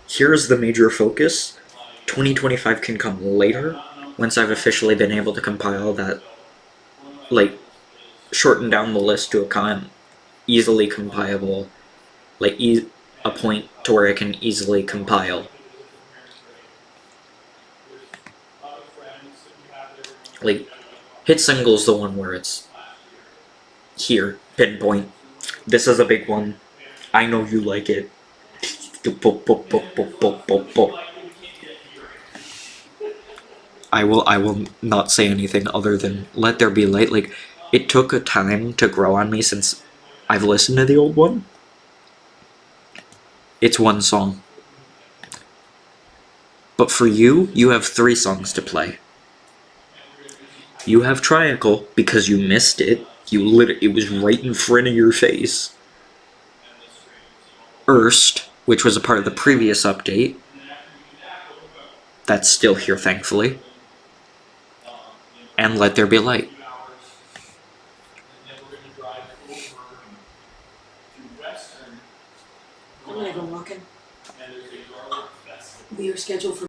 here's the major focus. 2025 can come later once I've officially been able to compile that, like, shorten down the list to a easily compilable, like a point to where I can easily compile. Like, hit single's the one where it's here, pinpoint. This is a big one. I know you like it. I will not say anything other than Let There Be Light. Like, it took a time to grow on me since I've listened to the old one. It's one song. But for you, you have 3 songs to play. You have Triangle because you missed it. It was right in front of your face. Erst, which was a part of the previous update. That's still here, thankfully. And Let There Be Light. I'm gonna go walking. We are scheduled for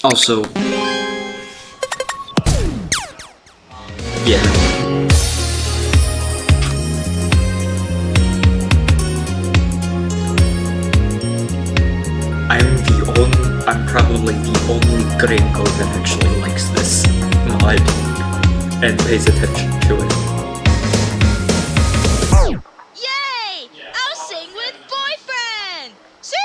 Also, yeah. I'm probably the only gringo that actually likes this mod and pays attention to it. Yay! I'll sing with boyfriend! See!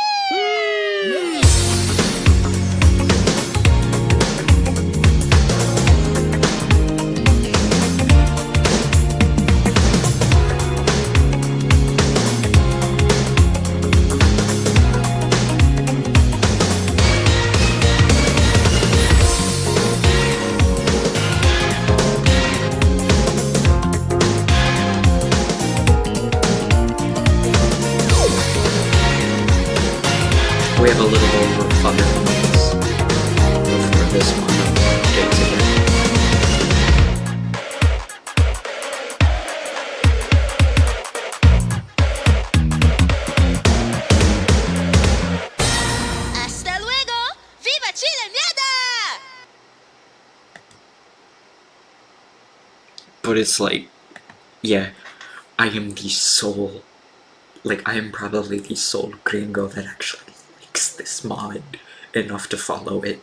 We have a little over 5 minutes before this one updates again. Hasta luego! Viva Chile Mierda! But it's like, yeah, I am the sole, like, I am probably the sole gringo that actually likes this mod enough to follow it.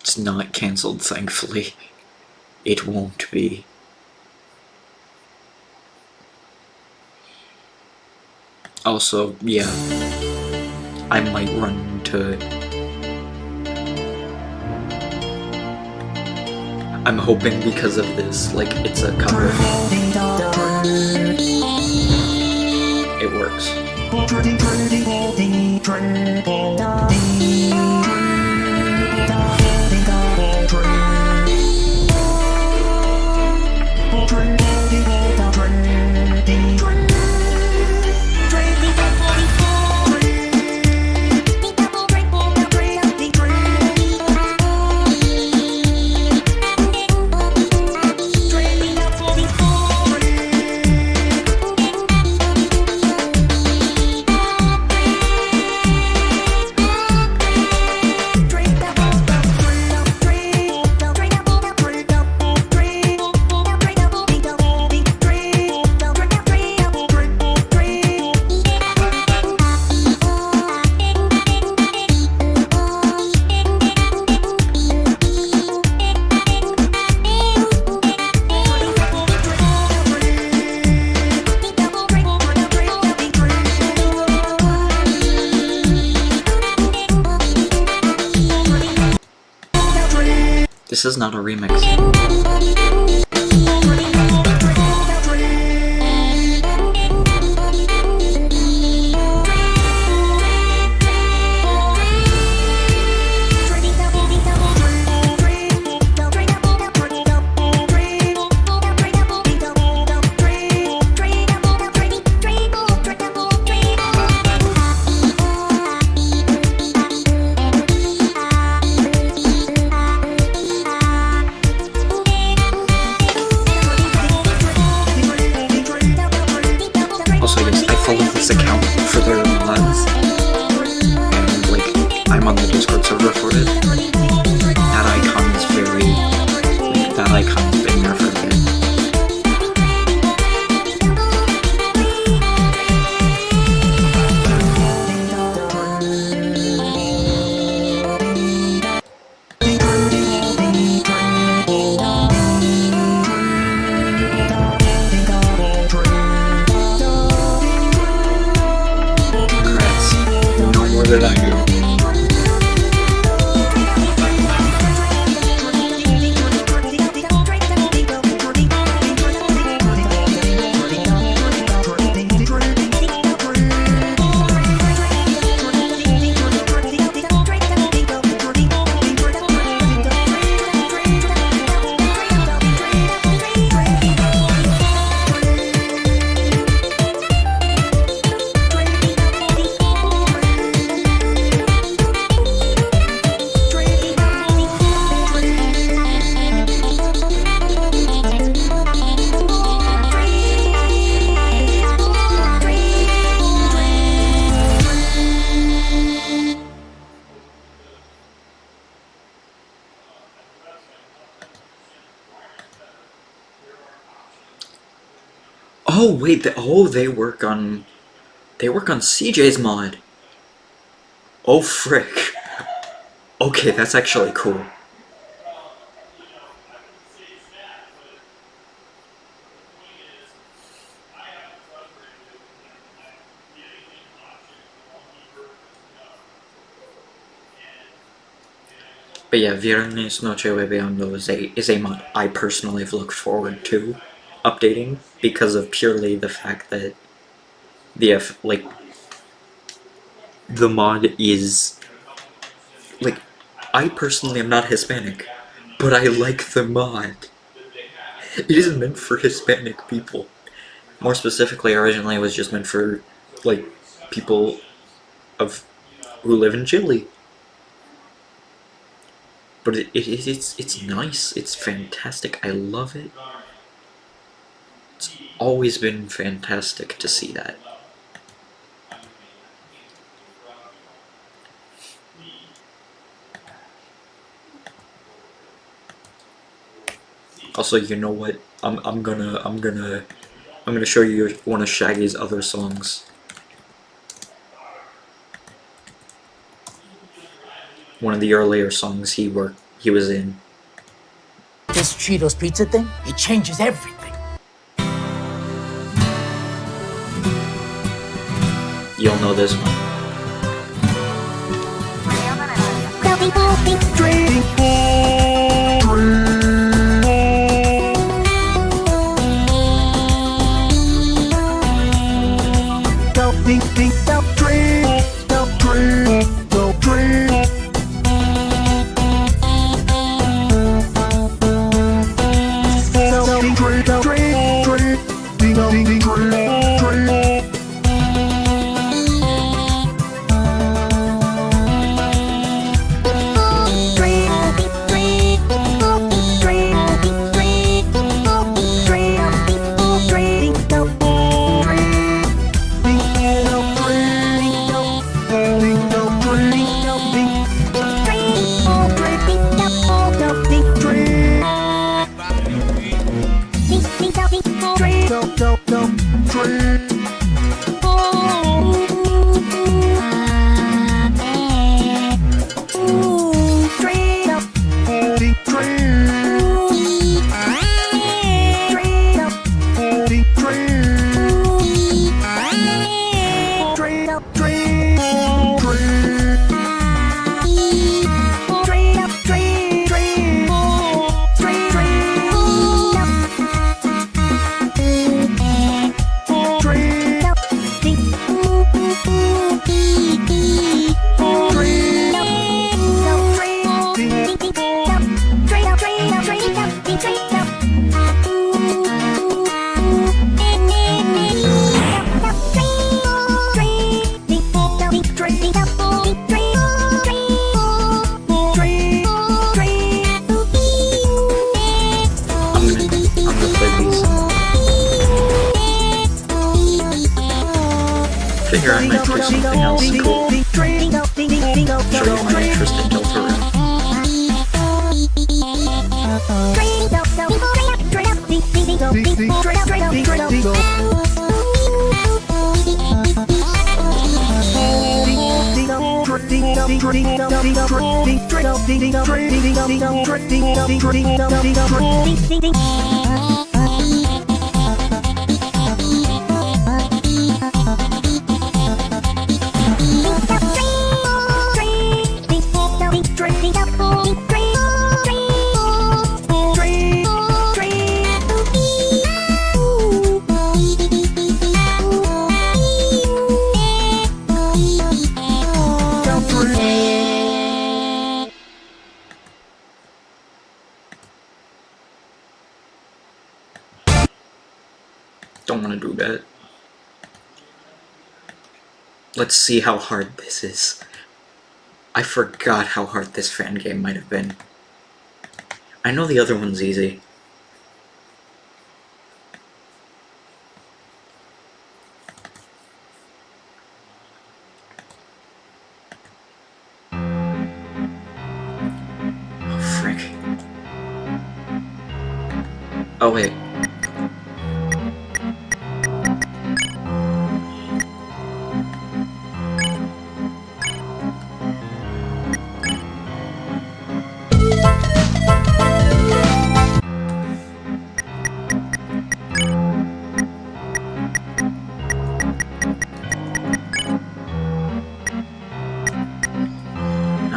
It's not cancelled, thankfully. It won't be. Also, yeah, I might run into... I'm hoping because of this, like, it's a cover. It works. This is not a remix. Also, yes, I follow this account for their mods, and like, I'm on the Discord server for it. That icon is very, like, that icon's been there for a bit. Than I do. Oh wait, they work on CJ's mod. Oh frick. Okay, that's actually cool. But yeah, Viernes Noche Bebeando is a mod I personally have looked forward to updating because of purely the fact that the mod is, like, I personally am not Hispanic, but I like the mod. It is meant for Hispanic people. More specifically, originally it was just meant for, like, people who live in Chile. But it's nice, it's fantastic, I love it. It's always been fantastic to see that. Also, you know what? I'm gonna show you one of Shaggy's other songs. One of the earlier songs he was in. This Cheetos pizza thing, it changes everything. You'll know this one. something else cool. Show you my interest in Deltarune. Don't want to do that. Let's see how hard this is. I forgot how hard this fan game might have been. I know the other one's easy. Oh, frick. Oh, wait.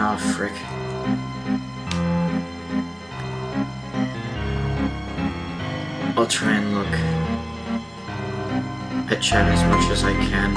Oh, frick. I'll try and look at chat as much as I can.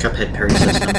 Cuphead parry system.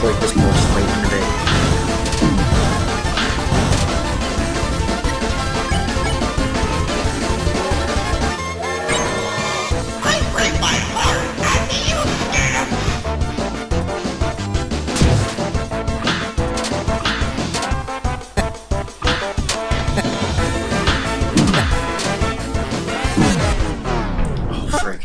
Like this boss fight in a bit. Oh, frick.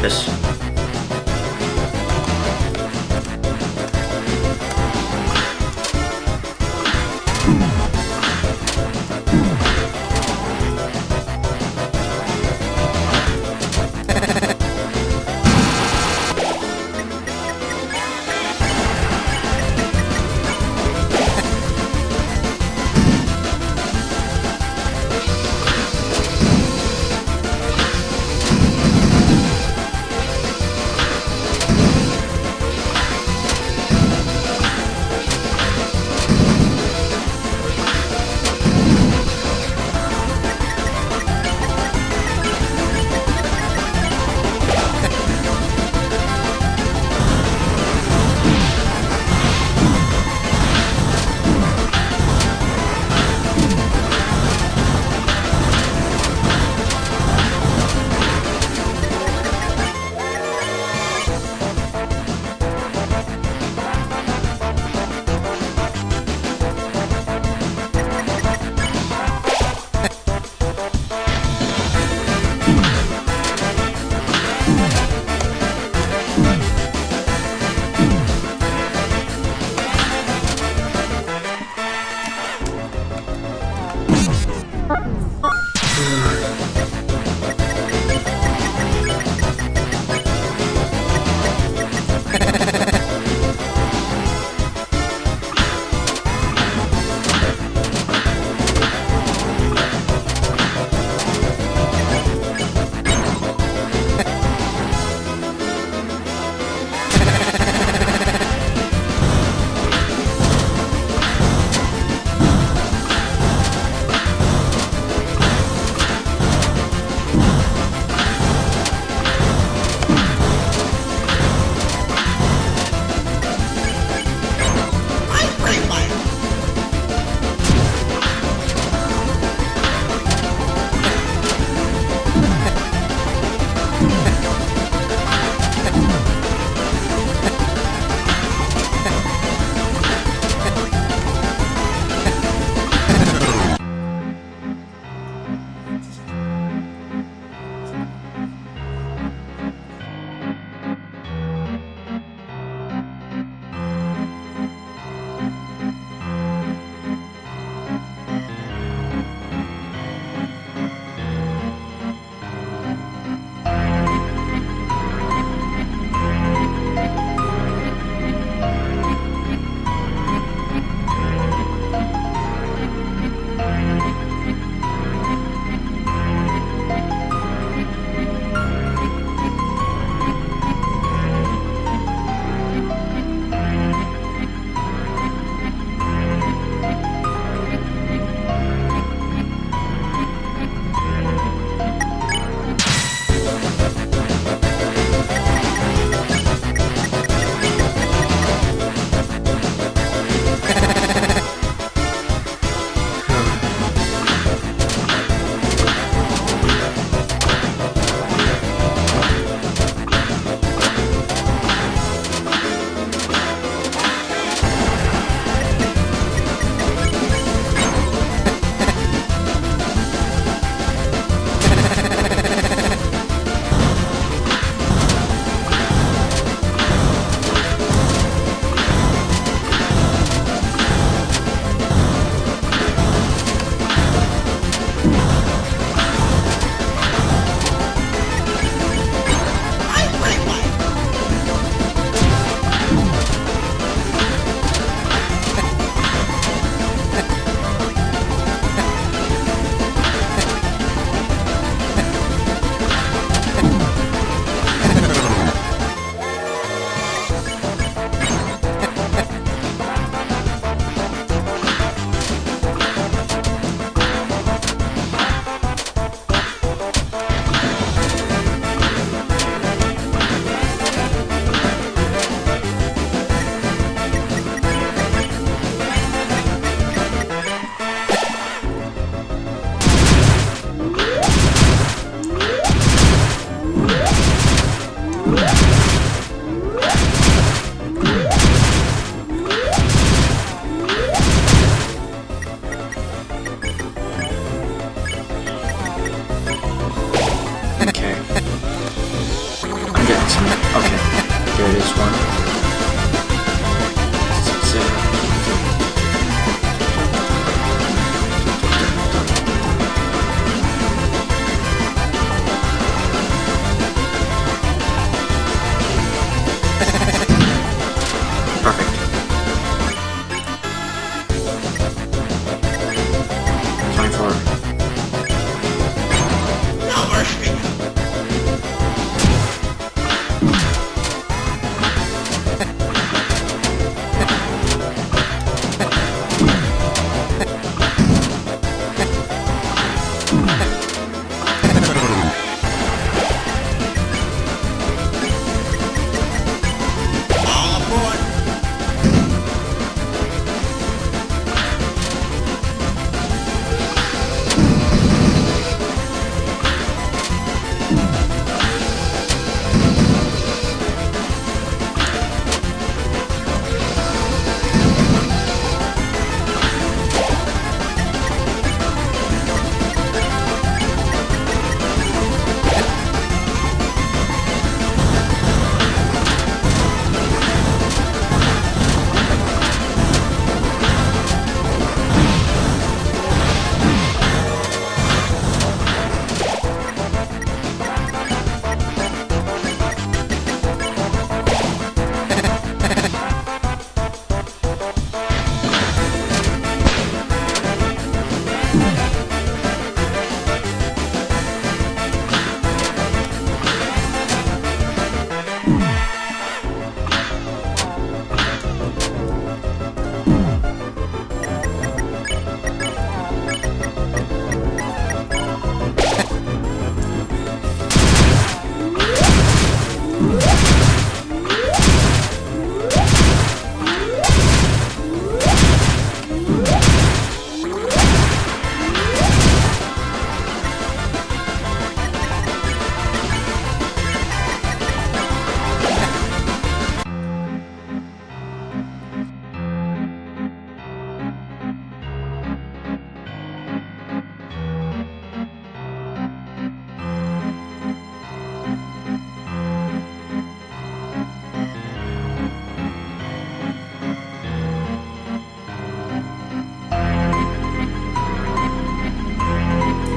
This. Here it is, 1. 0. Perfect. 24.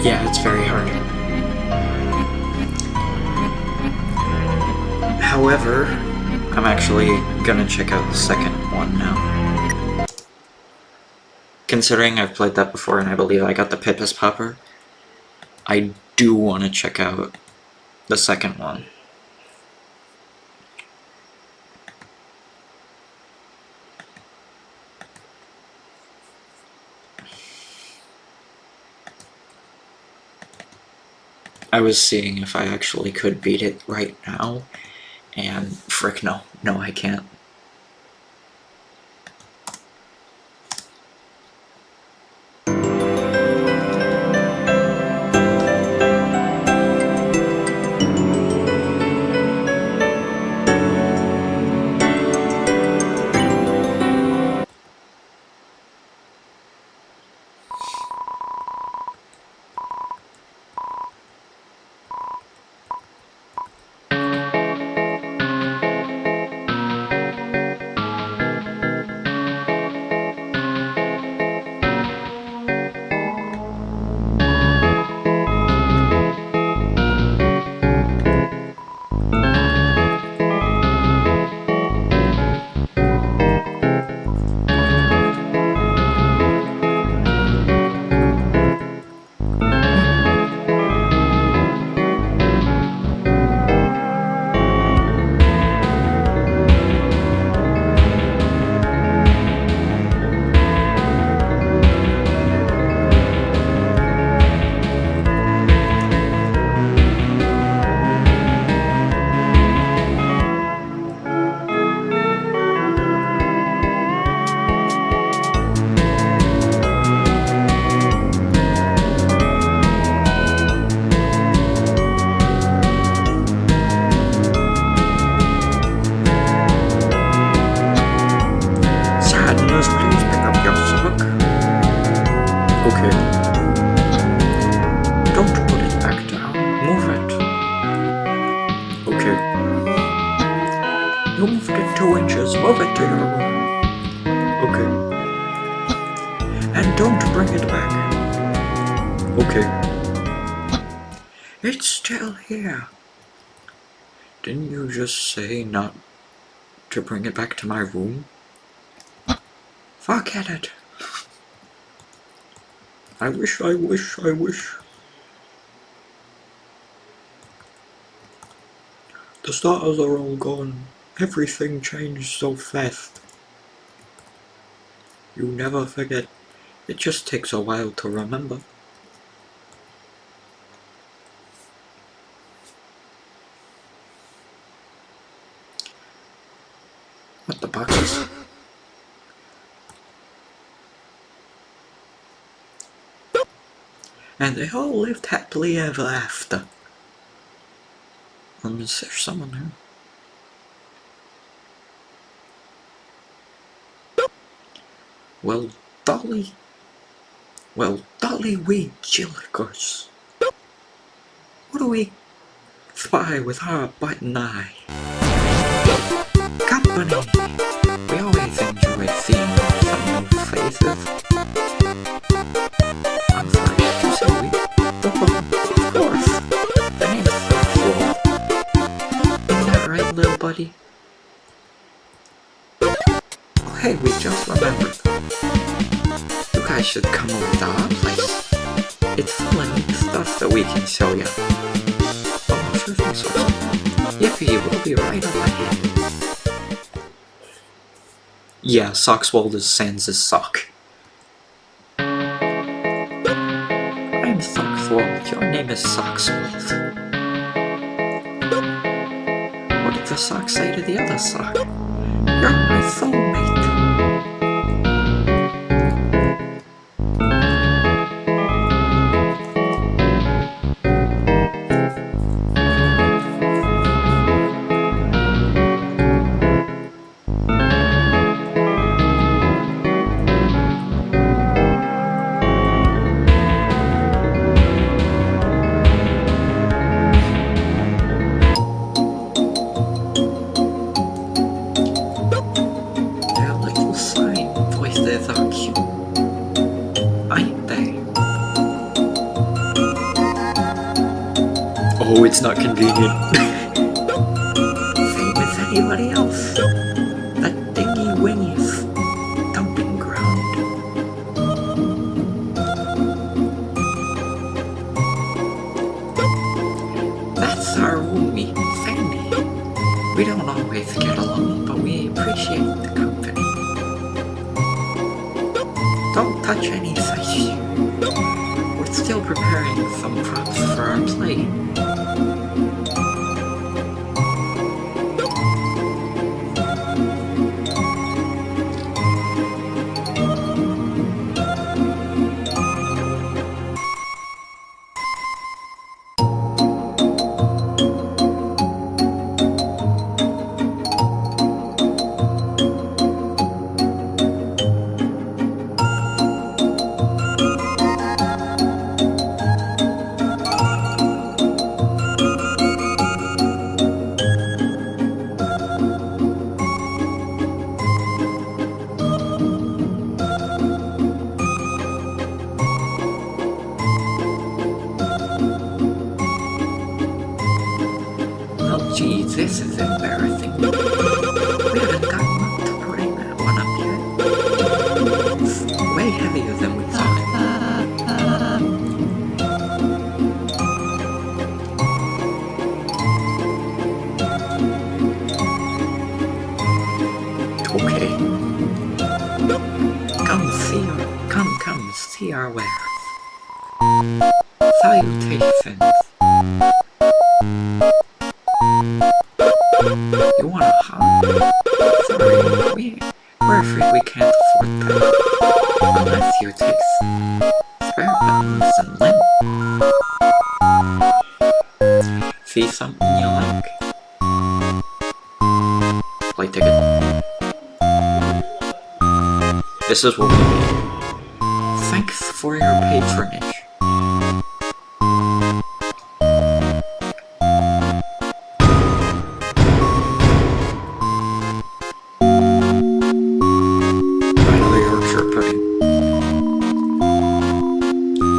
Yeah, it's very hard. However, I'm actually gonna check out the second one now. Considering I've played that before and I believe I got the Pippas Popper, I do want to check out the second one. I was seeing if I actually could beat it right now, and frick no. No, I can't. still here. Didn't you just say not to bring it back to my room? Forget it. I wish. The stars are all gone. Everything changed so fast. You never forget. It just takes a while to remember. What the boxes? And they all lived happily ever after. Is there someone here? Well, Dolly we Jillikers. What do we spy with our button eye? Company! We always enjoy seeing some new faces. I'm sorry, did you say we? Of course. The name's Foxwall. Isn't that right, little buddy? Oh, hey, we just remembered. You guys should come over to our place. It's full of neat stuff that we can show you. Oh, sure thing, so. Yippee, we'll be right up ahead. Yeah, Soxwald is Sans' sock. I'm Soxwald, your name is Soxwald. What did the sock say to the other sock? You're my soulmate. Oh, it's not convenient. Same as anybody else. That dingy wingy's dumping ground. That's our roomie, Fanny. We don't always get along, but we appreciate the company. Don't touch any fish. We're still preparing some props for our play. Gee, this is embarrassing. We haven't gotten up to putting that one up yet. It's way heavier than we thought. Okay. Come see our wares. Salutations. You want a hug? Sorry, we're afraid we can't afford that. Unless you take spare buttons and lint. See something you like? Play ticket. This is what we do. Thanks for your patronage.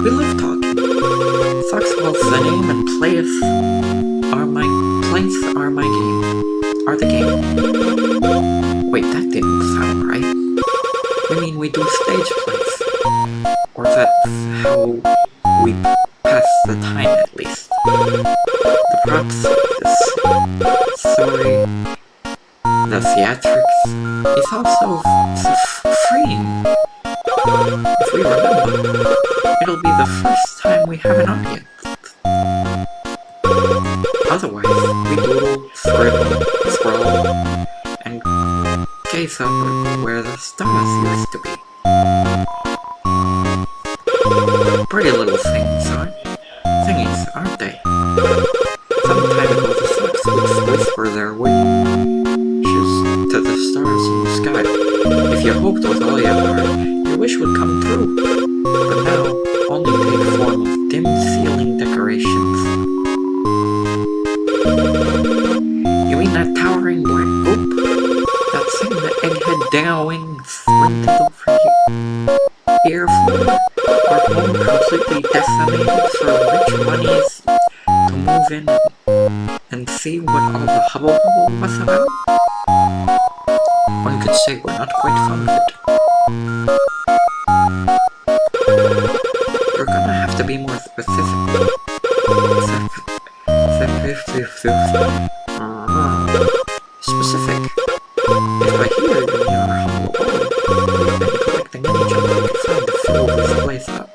We love talking. Foxwell's the name and playeth are my game. Are the game. Wait, that didn't sound right. You mean we do stage plays? Or that's how we pass the time at least. The props, the story, the theatrics is also freeing. If we remember, it'll be the first time we have an audience. Otherwise, we doodle, scribble, scroll, and gaze upward where the stars used to be. Pretty little thingies, aren't they? Some time ago, the slugs would whisper their wishes to the stars in the sky. If you hoped with all your heart, your wish would come true. But now, only take form of dim ceiling decorations. You mean that towering black goop? That thing the egghead dingowing sprinted over here for? Our home completely decimated for rich monies to move in and see what all the hubble was about? One could say we're not quite fond of it. You're gonna have to be more specific. Specific. If I hear you mean our humble home, we've been collecting any junk we could find to fill this place up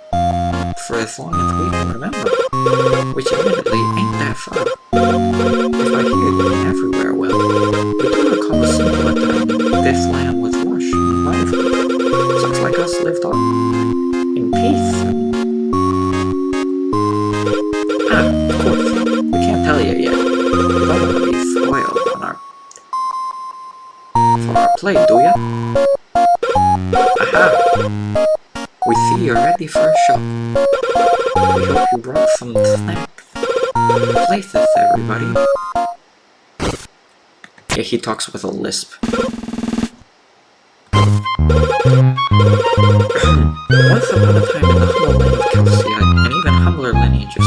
for as long as we can remember, which admittedly ain't that far. If I hear you mean everywhere, well, we do recall a simpler time when this land was lush and lively, such like us lived on in peace and... of course, we can't tell you yet. We don't want to be spoiled for our play, do ya? Aha! We see you're ready for a show. We hope you brought some snacks. Play this, everybody. Yeah, he talks with a lisp. Once upon a time in the humble land of Calcia, an even humbler lineage of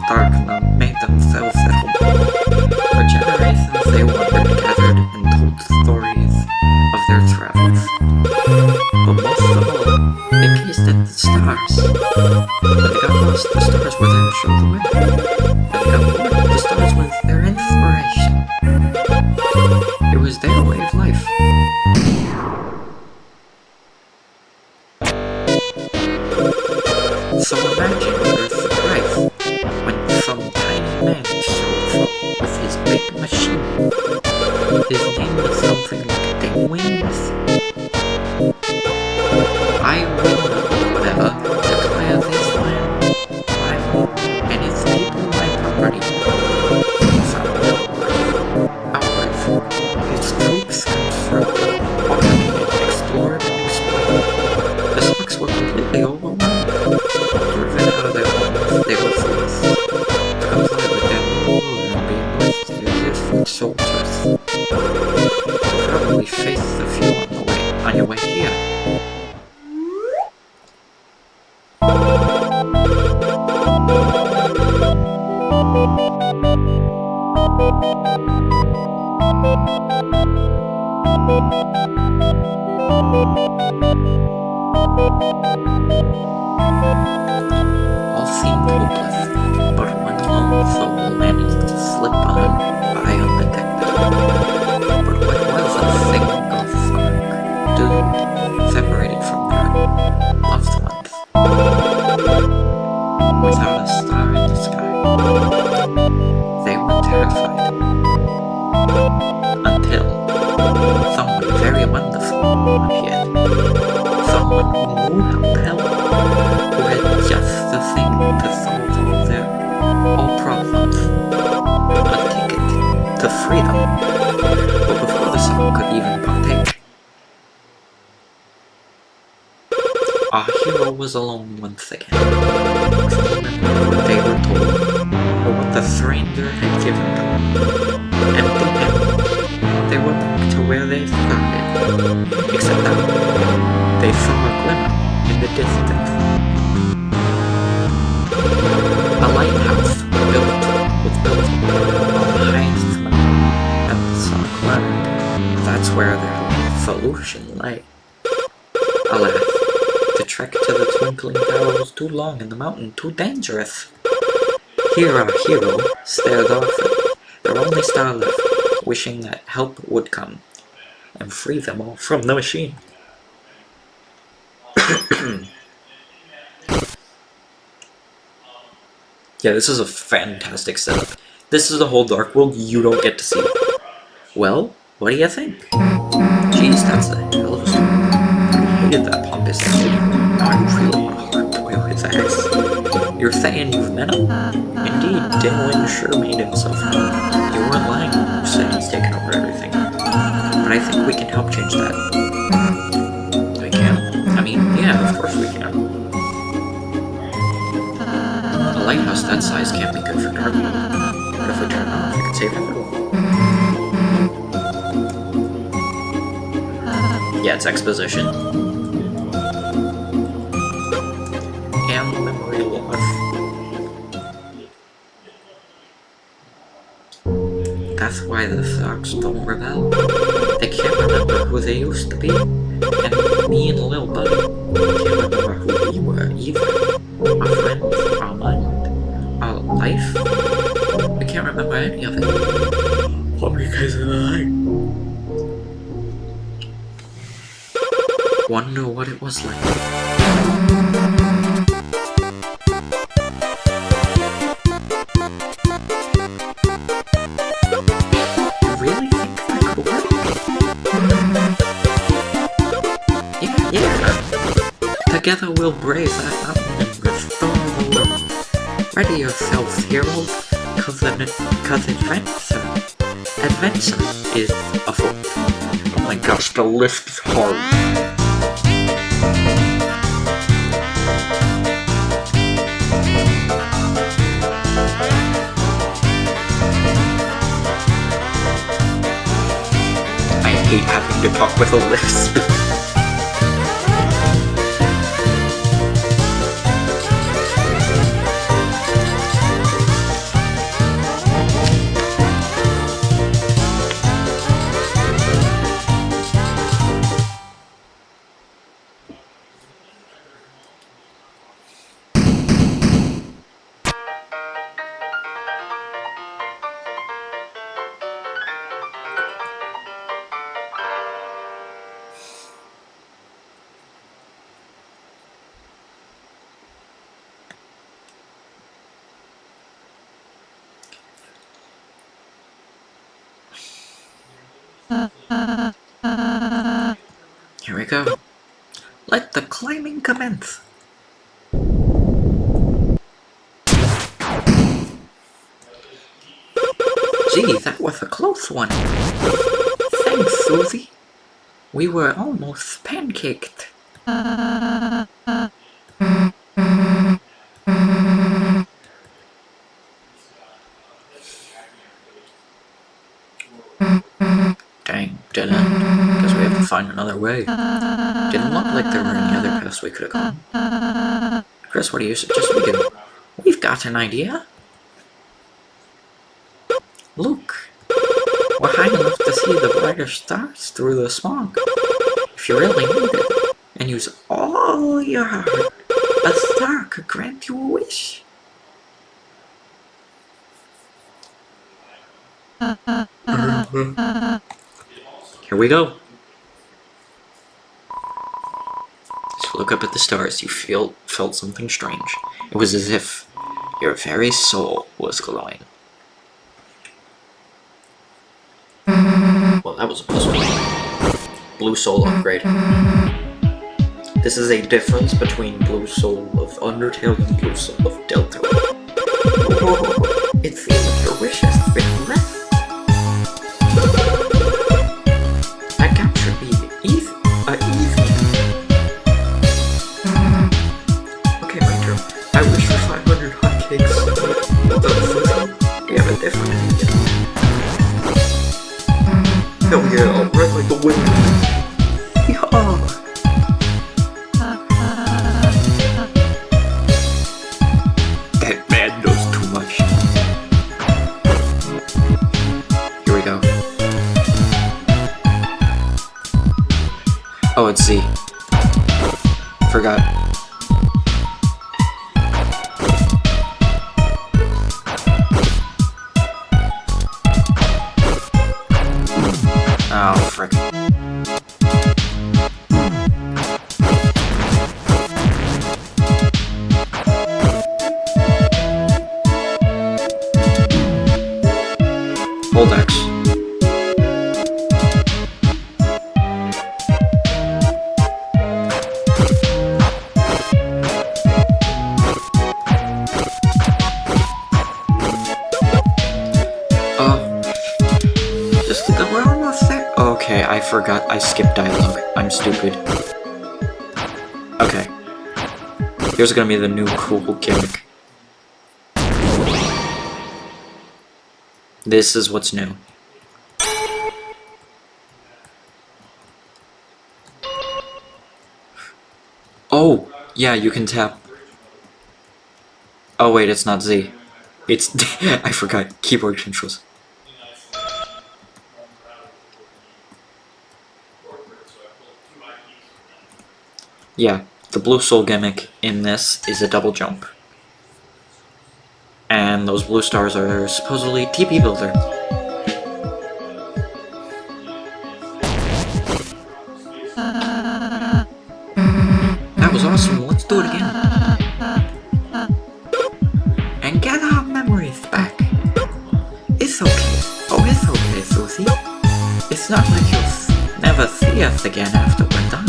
Darknum made themselves at home. For generations they wandered, gathered, and told stories of their travels. But most of all, they gazed at the stars. When they got lost, the stars were there to show the way. When they got bored, the stars were their inspiration. It was their way of life. So imagine your surprise when some tiny man shows up with his big machine. His name was something like Ding Wings. I will, whatever, declare this land my home and its people my property. Outwards, its troops constructed, automated, explored, and exploited. The slugs were completely overwhelmed. Driven out of their homes, they were forced to comply with their rule and be enlisted as foot soldiers. You'll probably face a few on your way here. All seemed hopeless, but one lone soul managed to slip by undetected. But what was a single spark, doomed, separated from their loved ones, without a star in the sky? They were terrified. Until someone very wonderful appeared. Someone who knew help, who had just the thing to solve all problems. A ticket to freedom. But before the song could even partake, our hero was alone once again. What they were told, or what the stranger had given them. Empty. They were back to where they started, except that they saw a glimmer in the distance. A lighthouse built with where their solution lay. Alas, the trek to the twinkling tower was too long and the mountain too dangerous. Here our hero stared off at their only star left, wishing that help would come and free them all from the machine. Yeah, this is a fantastic setup. This is the whole Dark World you don't get to see. Well, what do you think? Jeez, that's a hell of a story. I hated that pompous ending. Now I really want to hardboil his ass. You're saying you've met him? Indeed, Dinwin sure made himself known. You weren't lying when you said he's taken over everything. But I think we can help change that. We can? I mean, yeah, of course we can. A lighthouse that size can't be good for Dark World. But if we turn it off, it can save everyone. Yeah, it's exposition. And the memory loss. That's why the Sox don't rebel. They can't remember who they used to be. And me and Lil Buddy can't remember who we were either. Our friends, our mind, our life. We can't remember any of it. All because of the light. Wonder what it was like. You really think that could work? Yeah. Together we'll brave that mountain and restore the world. Ready yourself, heroes, cause adventure is afoot. Oh my gosh, the lift is hard. I hate having to talk with a lisp. Here we go. Let the climbing commence. Gee, that was a close one. Thanks, Susie. We were almost pancaked. Dang, dead end. Guess we have to find another way. Didn't look like there were any other paths we could have gone. Chris, what do you suggest we do? We've got an idea. Look, we're high enough to see the brighter stars through the smog. If you really need it, and use all your heart, a star could grant you a wish. Here we go. As you look up at the stars, you felt something strange. It was as if your very soul was glowing. Well, that was a plus one. Blue Soul upgrade. This is a difference between Blue Soul of Undertale and Blue Soul of Deltarune. Oh, it seems your wish has been blessed. That gap should be easy. Okay, my turn. I wish for 500 hotcakes. We have a different idea. Hell yeah, I'll ride like the wind. Yeehaw! That man knows too much. Here we go. Oh, it's Z. Forgot. Oh, frick. Hold X. Just think we're almost there. Okay, I forgot I skipped dialogue. I'm stupid. Okay. Here's gonna be the new cool gimmick. This is what's new. Oh, yeah, you can tap. Oh wait, it's not Z. It's I forgot keyboard controls. Yeah, the blue soul gimmick in this is a double jump. And those blue stars are supposedly TP builder. That was awesome, let's do it again. And get our memories back. It's okay. Oh, it's okay, Susie. It's not like you'll never see us again after we're done.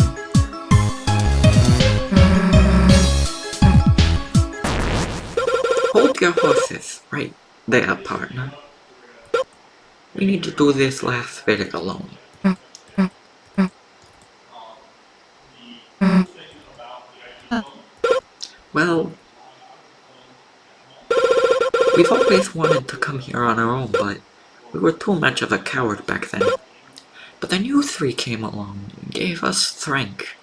Hold your horses right there, partner. We need to do this last bit alone. Well, we've always wanted to come here on our own, but we were too much of a coward back then. But then you three came along and gave us strength.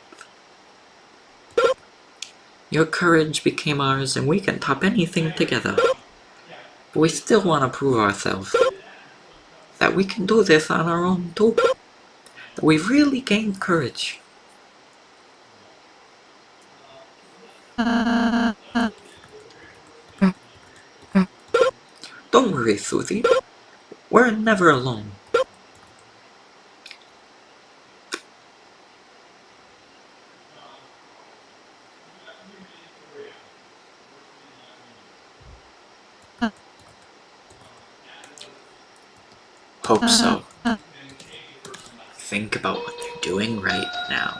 Your courage became ours, and we can top anything together. But we still want to prove ourselves. That we can do this on our own too. That we've really gained courage. Don't worry, Susie. We're never alone. Hope so. Think about what they're doing right now.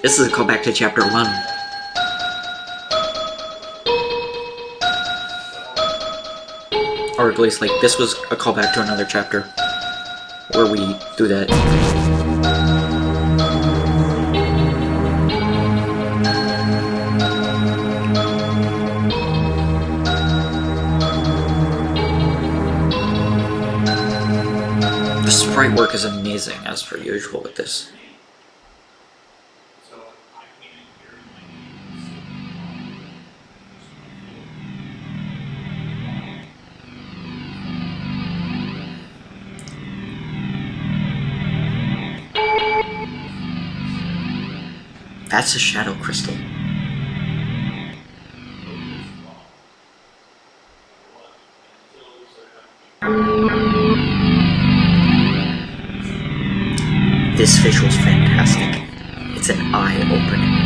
This is a callback to chapter 1. Or at least, like, this was a callback to another chapter where we do that. The sprite work is amazing, as per usual with this. That's a shadow crystal. This visual's fantastic. It's an eye-opening.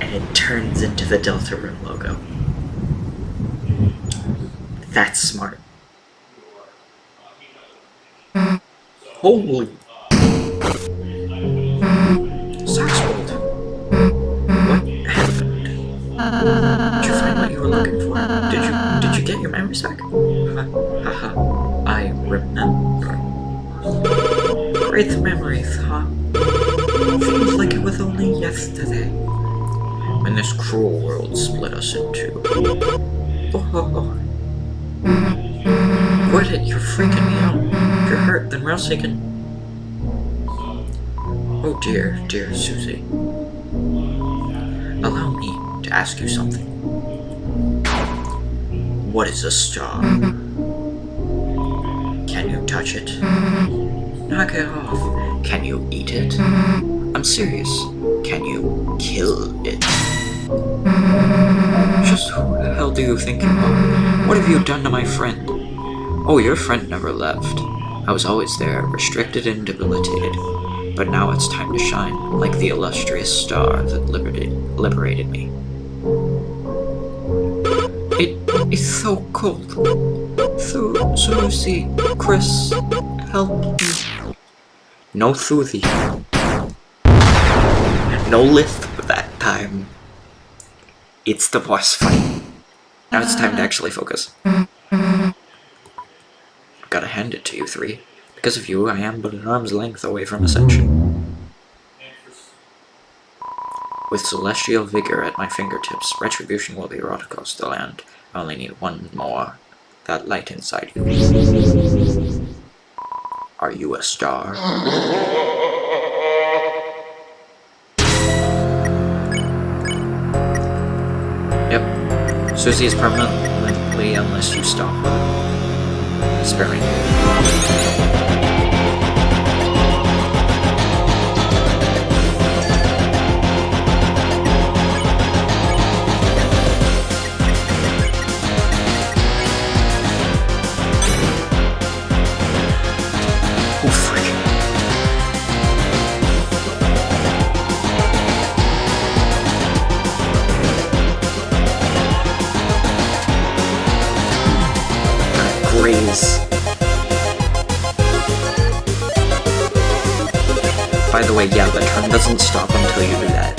And it turns into the Deltarune logo. That's smart. Holy! Saxwold! What happened? Did you find what you were looking for? Did you get your memories back? Haha, I remember. Great memories, huh? Seems like it was only yesterday. When this cruel world split us in two. Oh. Quit it, you're freaking me out. If you're hurt, then Rousey can... Oh dear, dear Susie. Allow me to ask you something. What is a star? Can you touch it? Knock it off. Can you eat it? I'm serious. Can you kill it? Just who the hell do you think you are? What have you done to my friend? Oh, your friend never left. I was always there, restricted and debilitated. But now it's time to shine, like the illustrious star that liberated me. It's so cold. So Lucy, Chris, help me. No Thuthi. No lisp that time. It's the boss fight. Now it's time to actually focus. Gotta hand it to you three. Because of you, I am but an arm's length away from ascension. With celestial vigor at my fingertips, retribution will be wrought across the land. I only need one more. That light inside you. Are you a star? Yep. Susie is permanently unless you stop her. Spare me. By the way, yeah, the turn doesn't stop until you do that.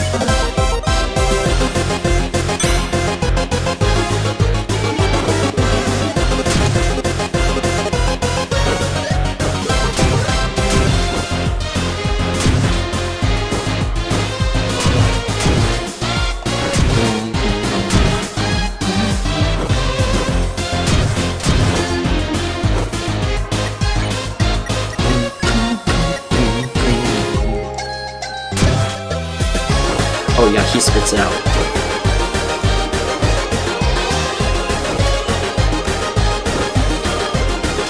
Oh yeah, he spits it out.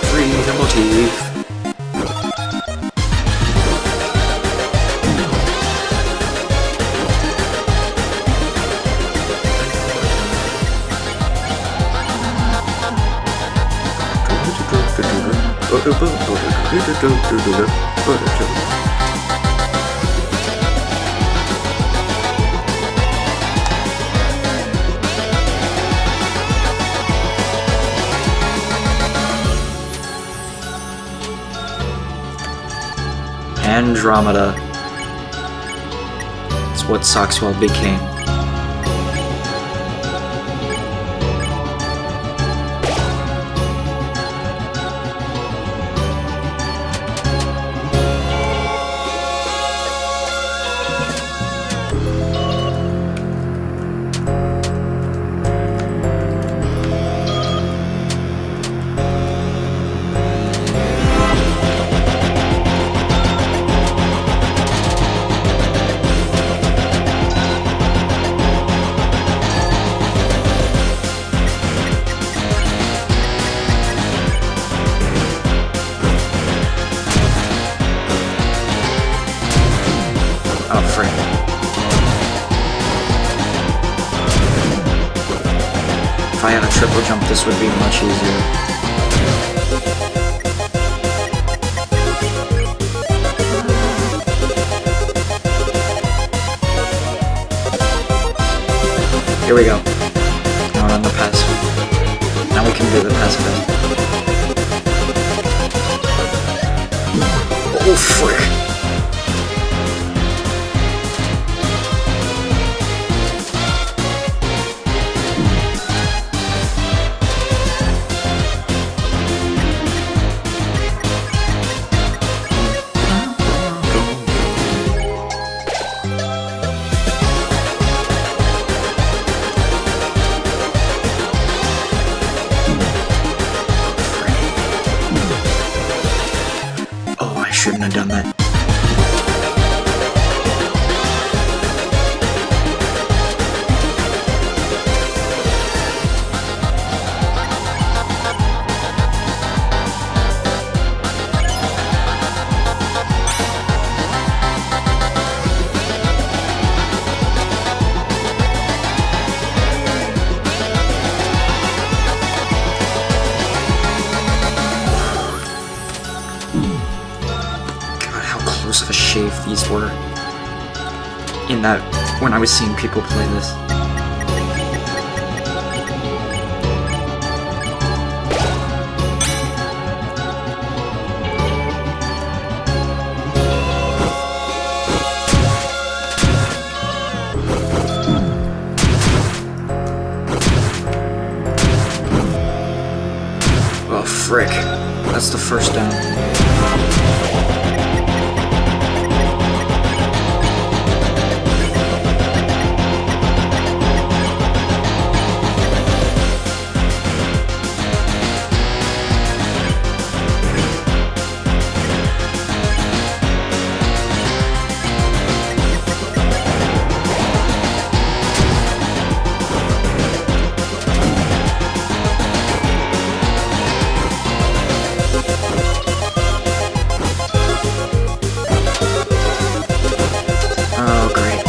Freedom motif. Andromeda. It's what Soxwell became. Oh, frick. If I had a triple jump, this would be much easier. Here we go. Now we're on the pass. Now we can do the pass. Oh, frick. Shouldn't have done that. close of a shave these were. In that, when I was seeing people play this. Oh, frick. That's the first down. Oh, great.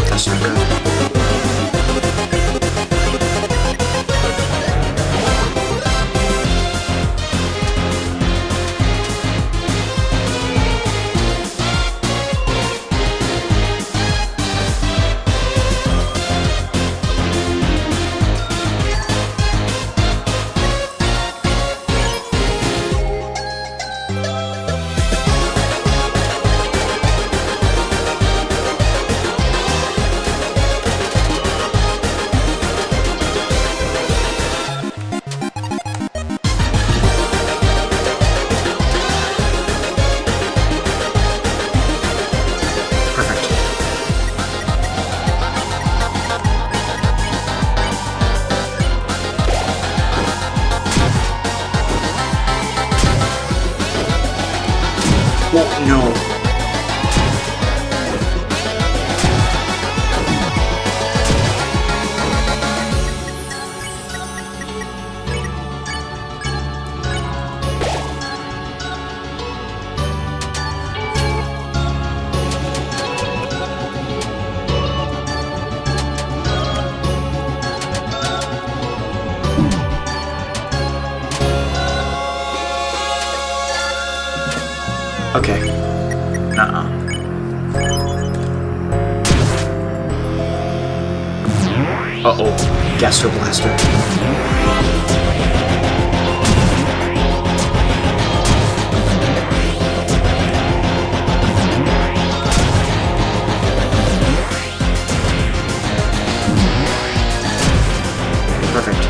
That's not good. Perfect. Oh, no. Okay. Nuh-uh. Uh-oh. Gastro Blaster. Perfect.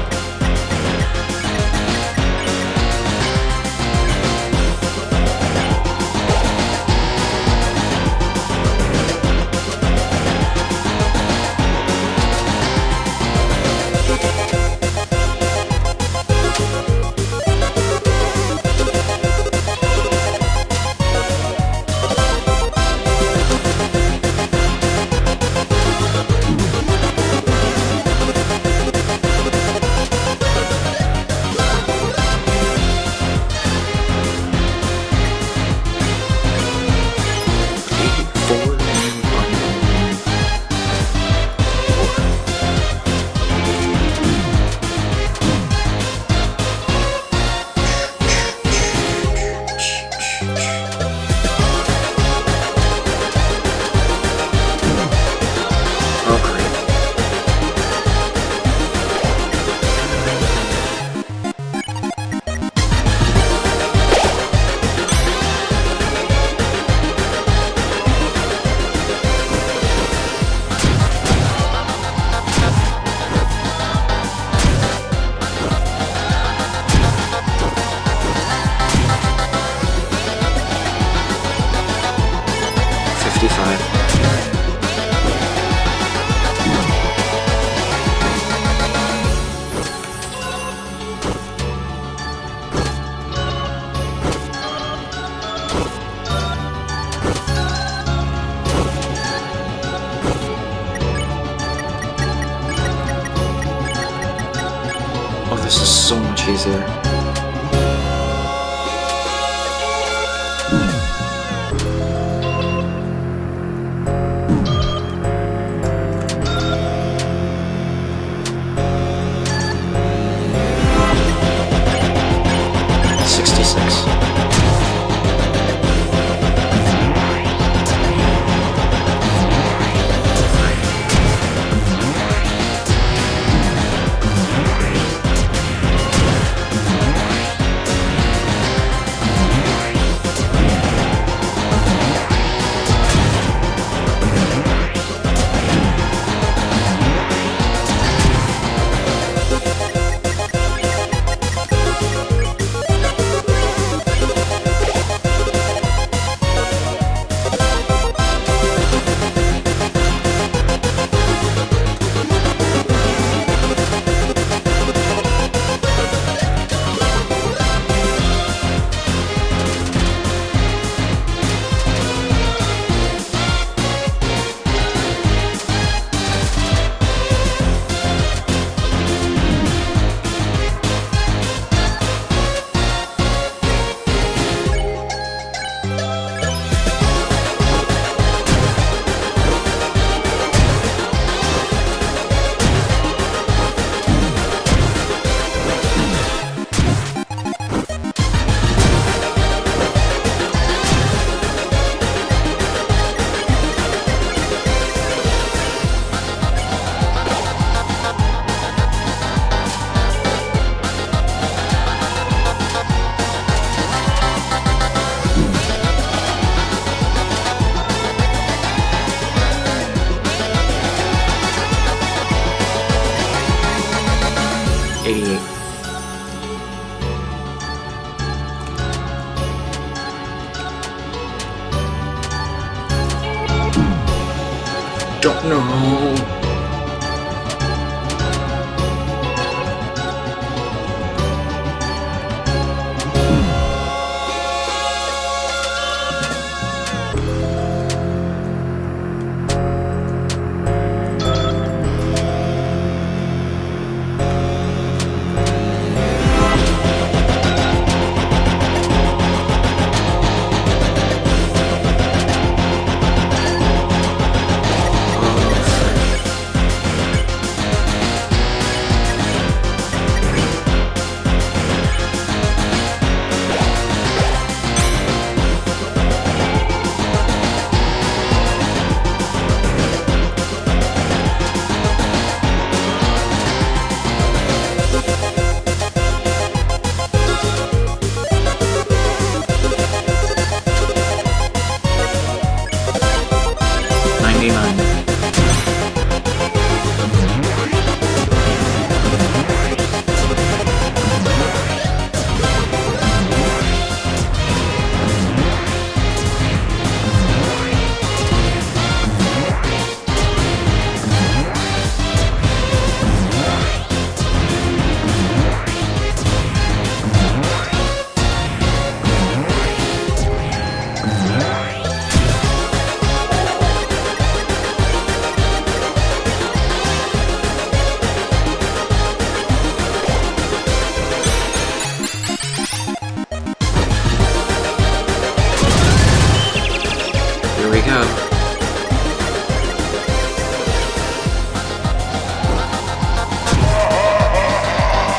This is so much easier. don't know.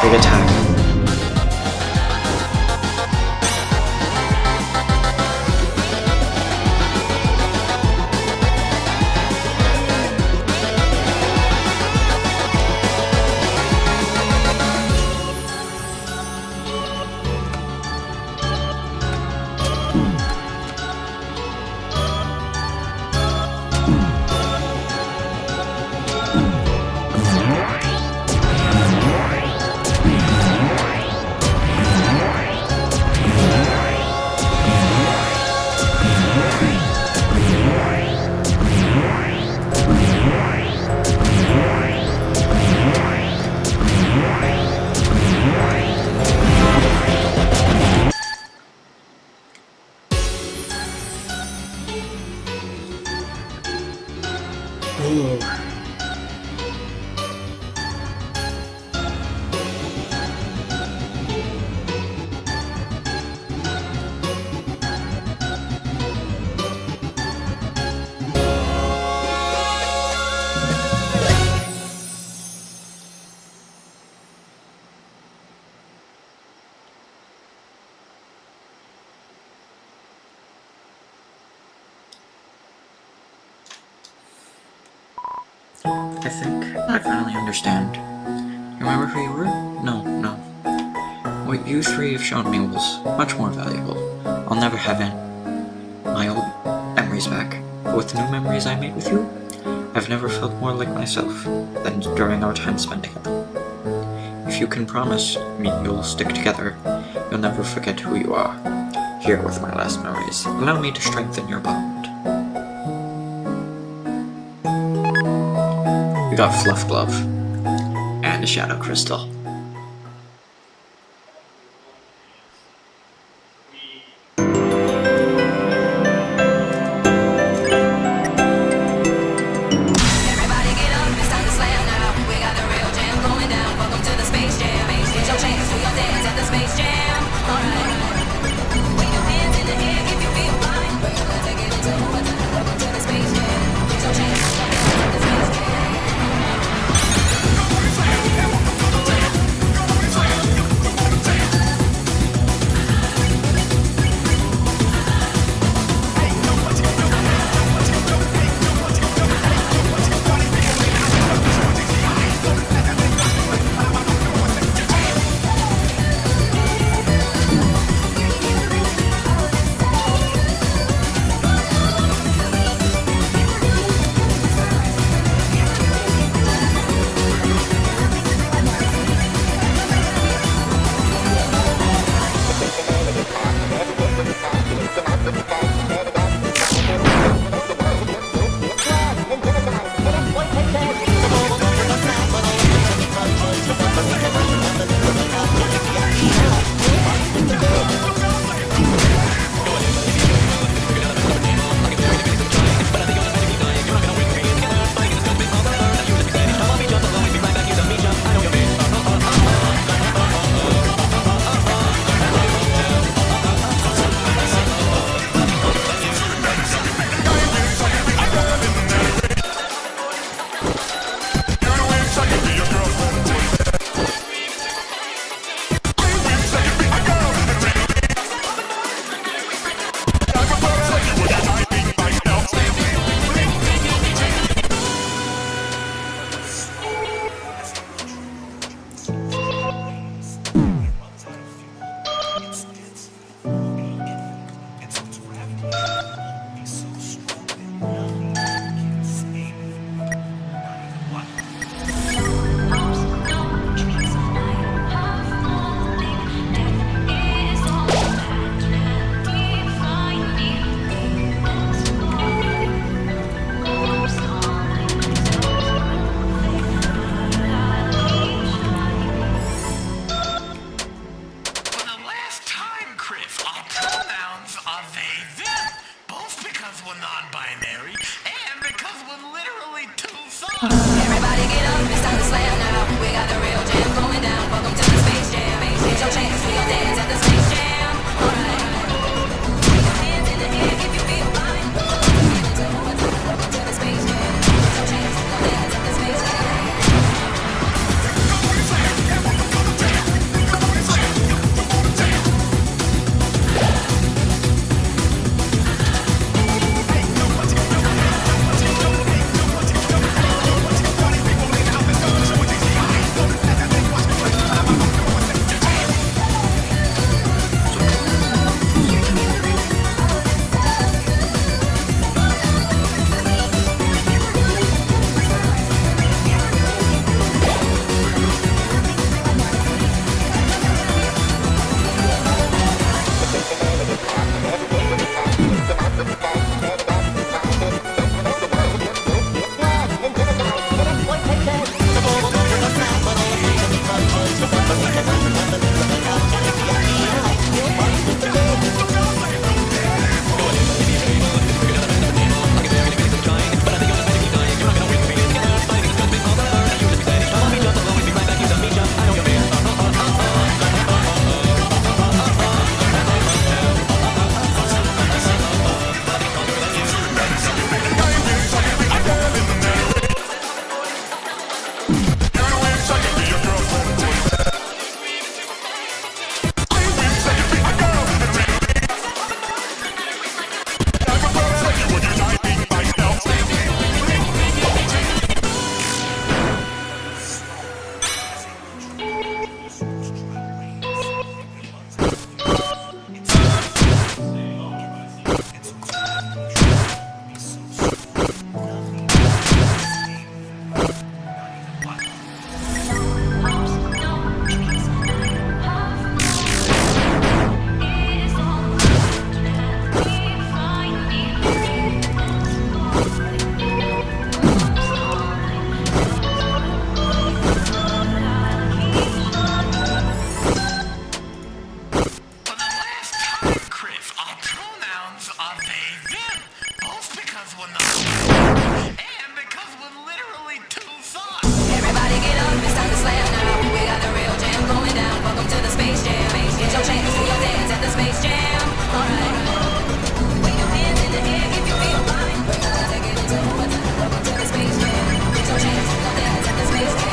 Big attack. Ooh. I think I finally understand. You remember who you were? No. What you three have shown me was much more valuable. I'll never have my old memories back. But with the new memories I made with you, I've never felt more like myself than during our time spent together. If you can promise me you'll stick together, you'll never forget who you are. Here with my last memories, allow me to strengthen your bond. We got Fluff Glove and a Shadow Crystal. Everybody get up, it's time to slam now. We got the real jam going down. Welcome to the Space Jam. It's your chance, we gon' dance at the Space Jam. Alright. Put your hands in the air if you feel fine. Welcome to the Space Jam. It's your chance, we gon' dance at the Space Jam. Everybody get up, it's time to slam now. We got the real jam going down. Welcome to the Space Jam. It's your chance, we gon' dance at the Space Jam. Alright. Wave your hands in the air if you feel fine. Take it into overtime. Welcome to the Space Jam. It's your chance, we gon' dance at the Space Jam.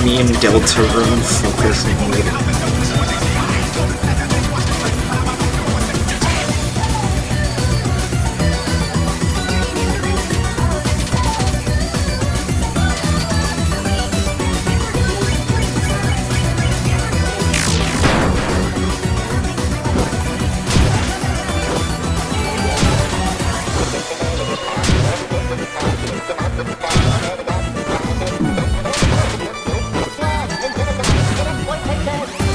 Me and Deltarune focusing later. Take that.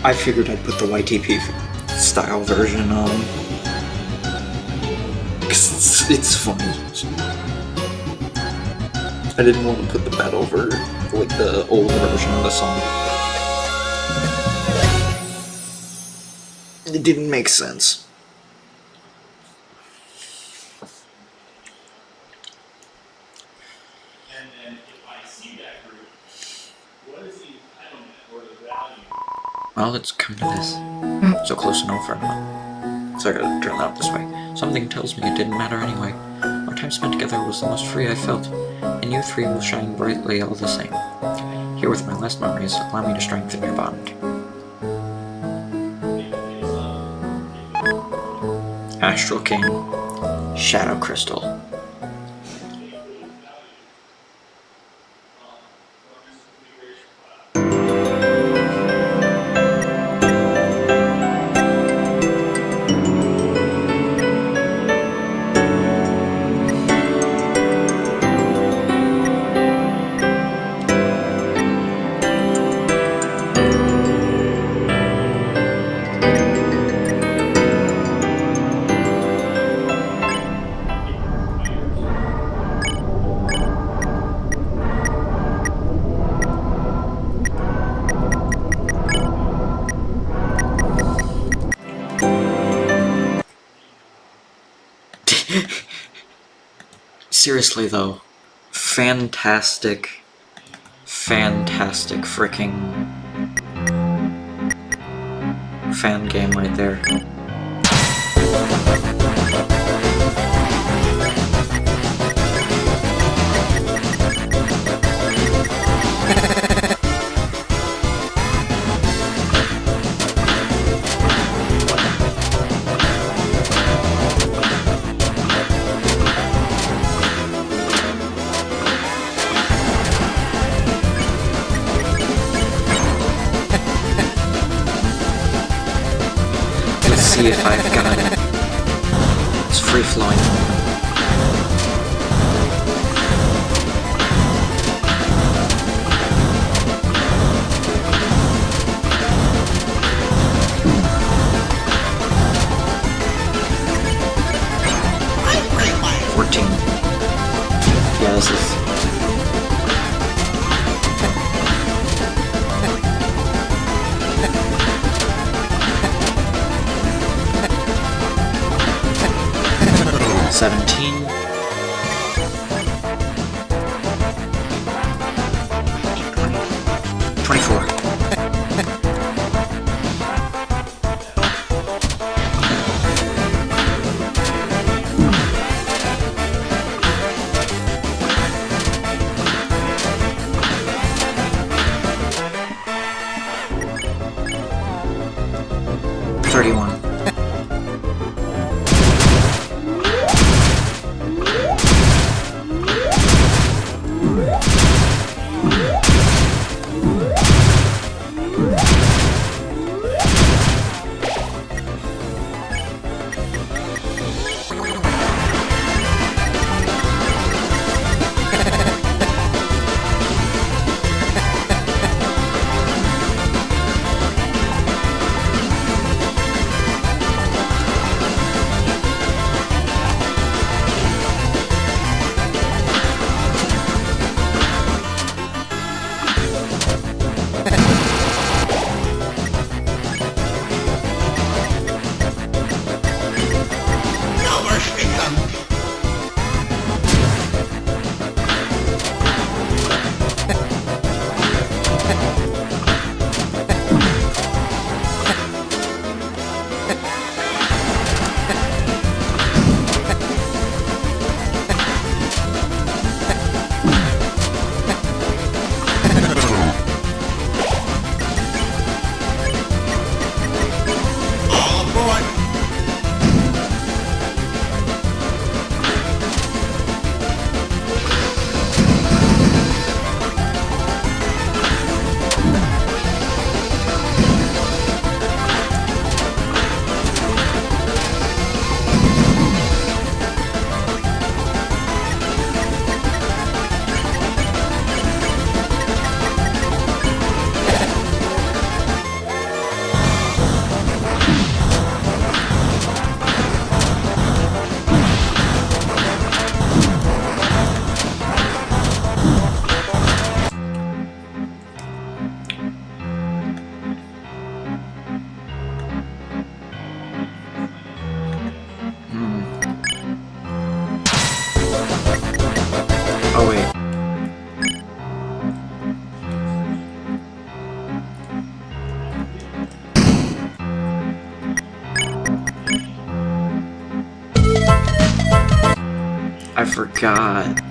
I figured I'd put the YTP style version on. 'Cause it's funny. I didn't want to put the battle over like the old version of the song. It didn't make sense. Well, it's come to this. So close to no for now. So I gotta turn that this way. Something tells me it didn't matter anyway. Our time spent together was the most free I felt, and you three will shine brightly all the same. Here with my last memories, allow me to strengthen your bond. Astral King, Shadow Crystal. Seriously though, fantastic freaking fan game right there. See if I've got it. It's free flowing. Yeah, this is. $17. 24. $31. I forgot.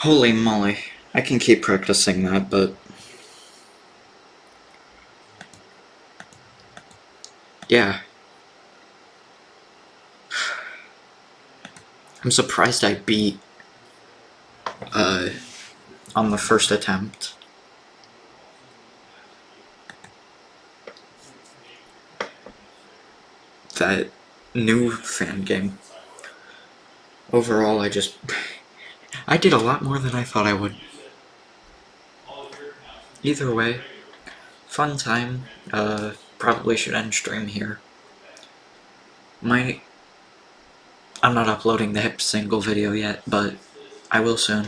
Holy moly. I can keep practicing that, but Yeah. I'm surprised I beat on the first attempt. That new fan game. Overall, I did a lot more than I thought I would. Either way, fun time. Probably should end stream here. I'm not uploading the hip single video yet, but I will soon.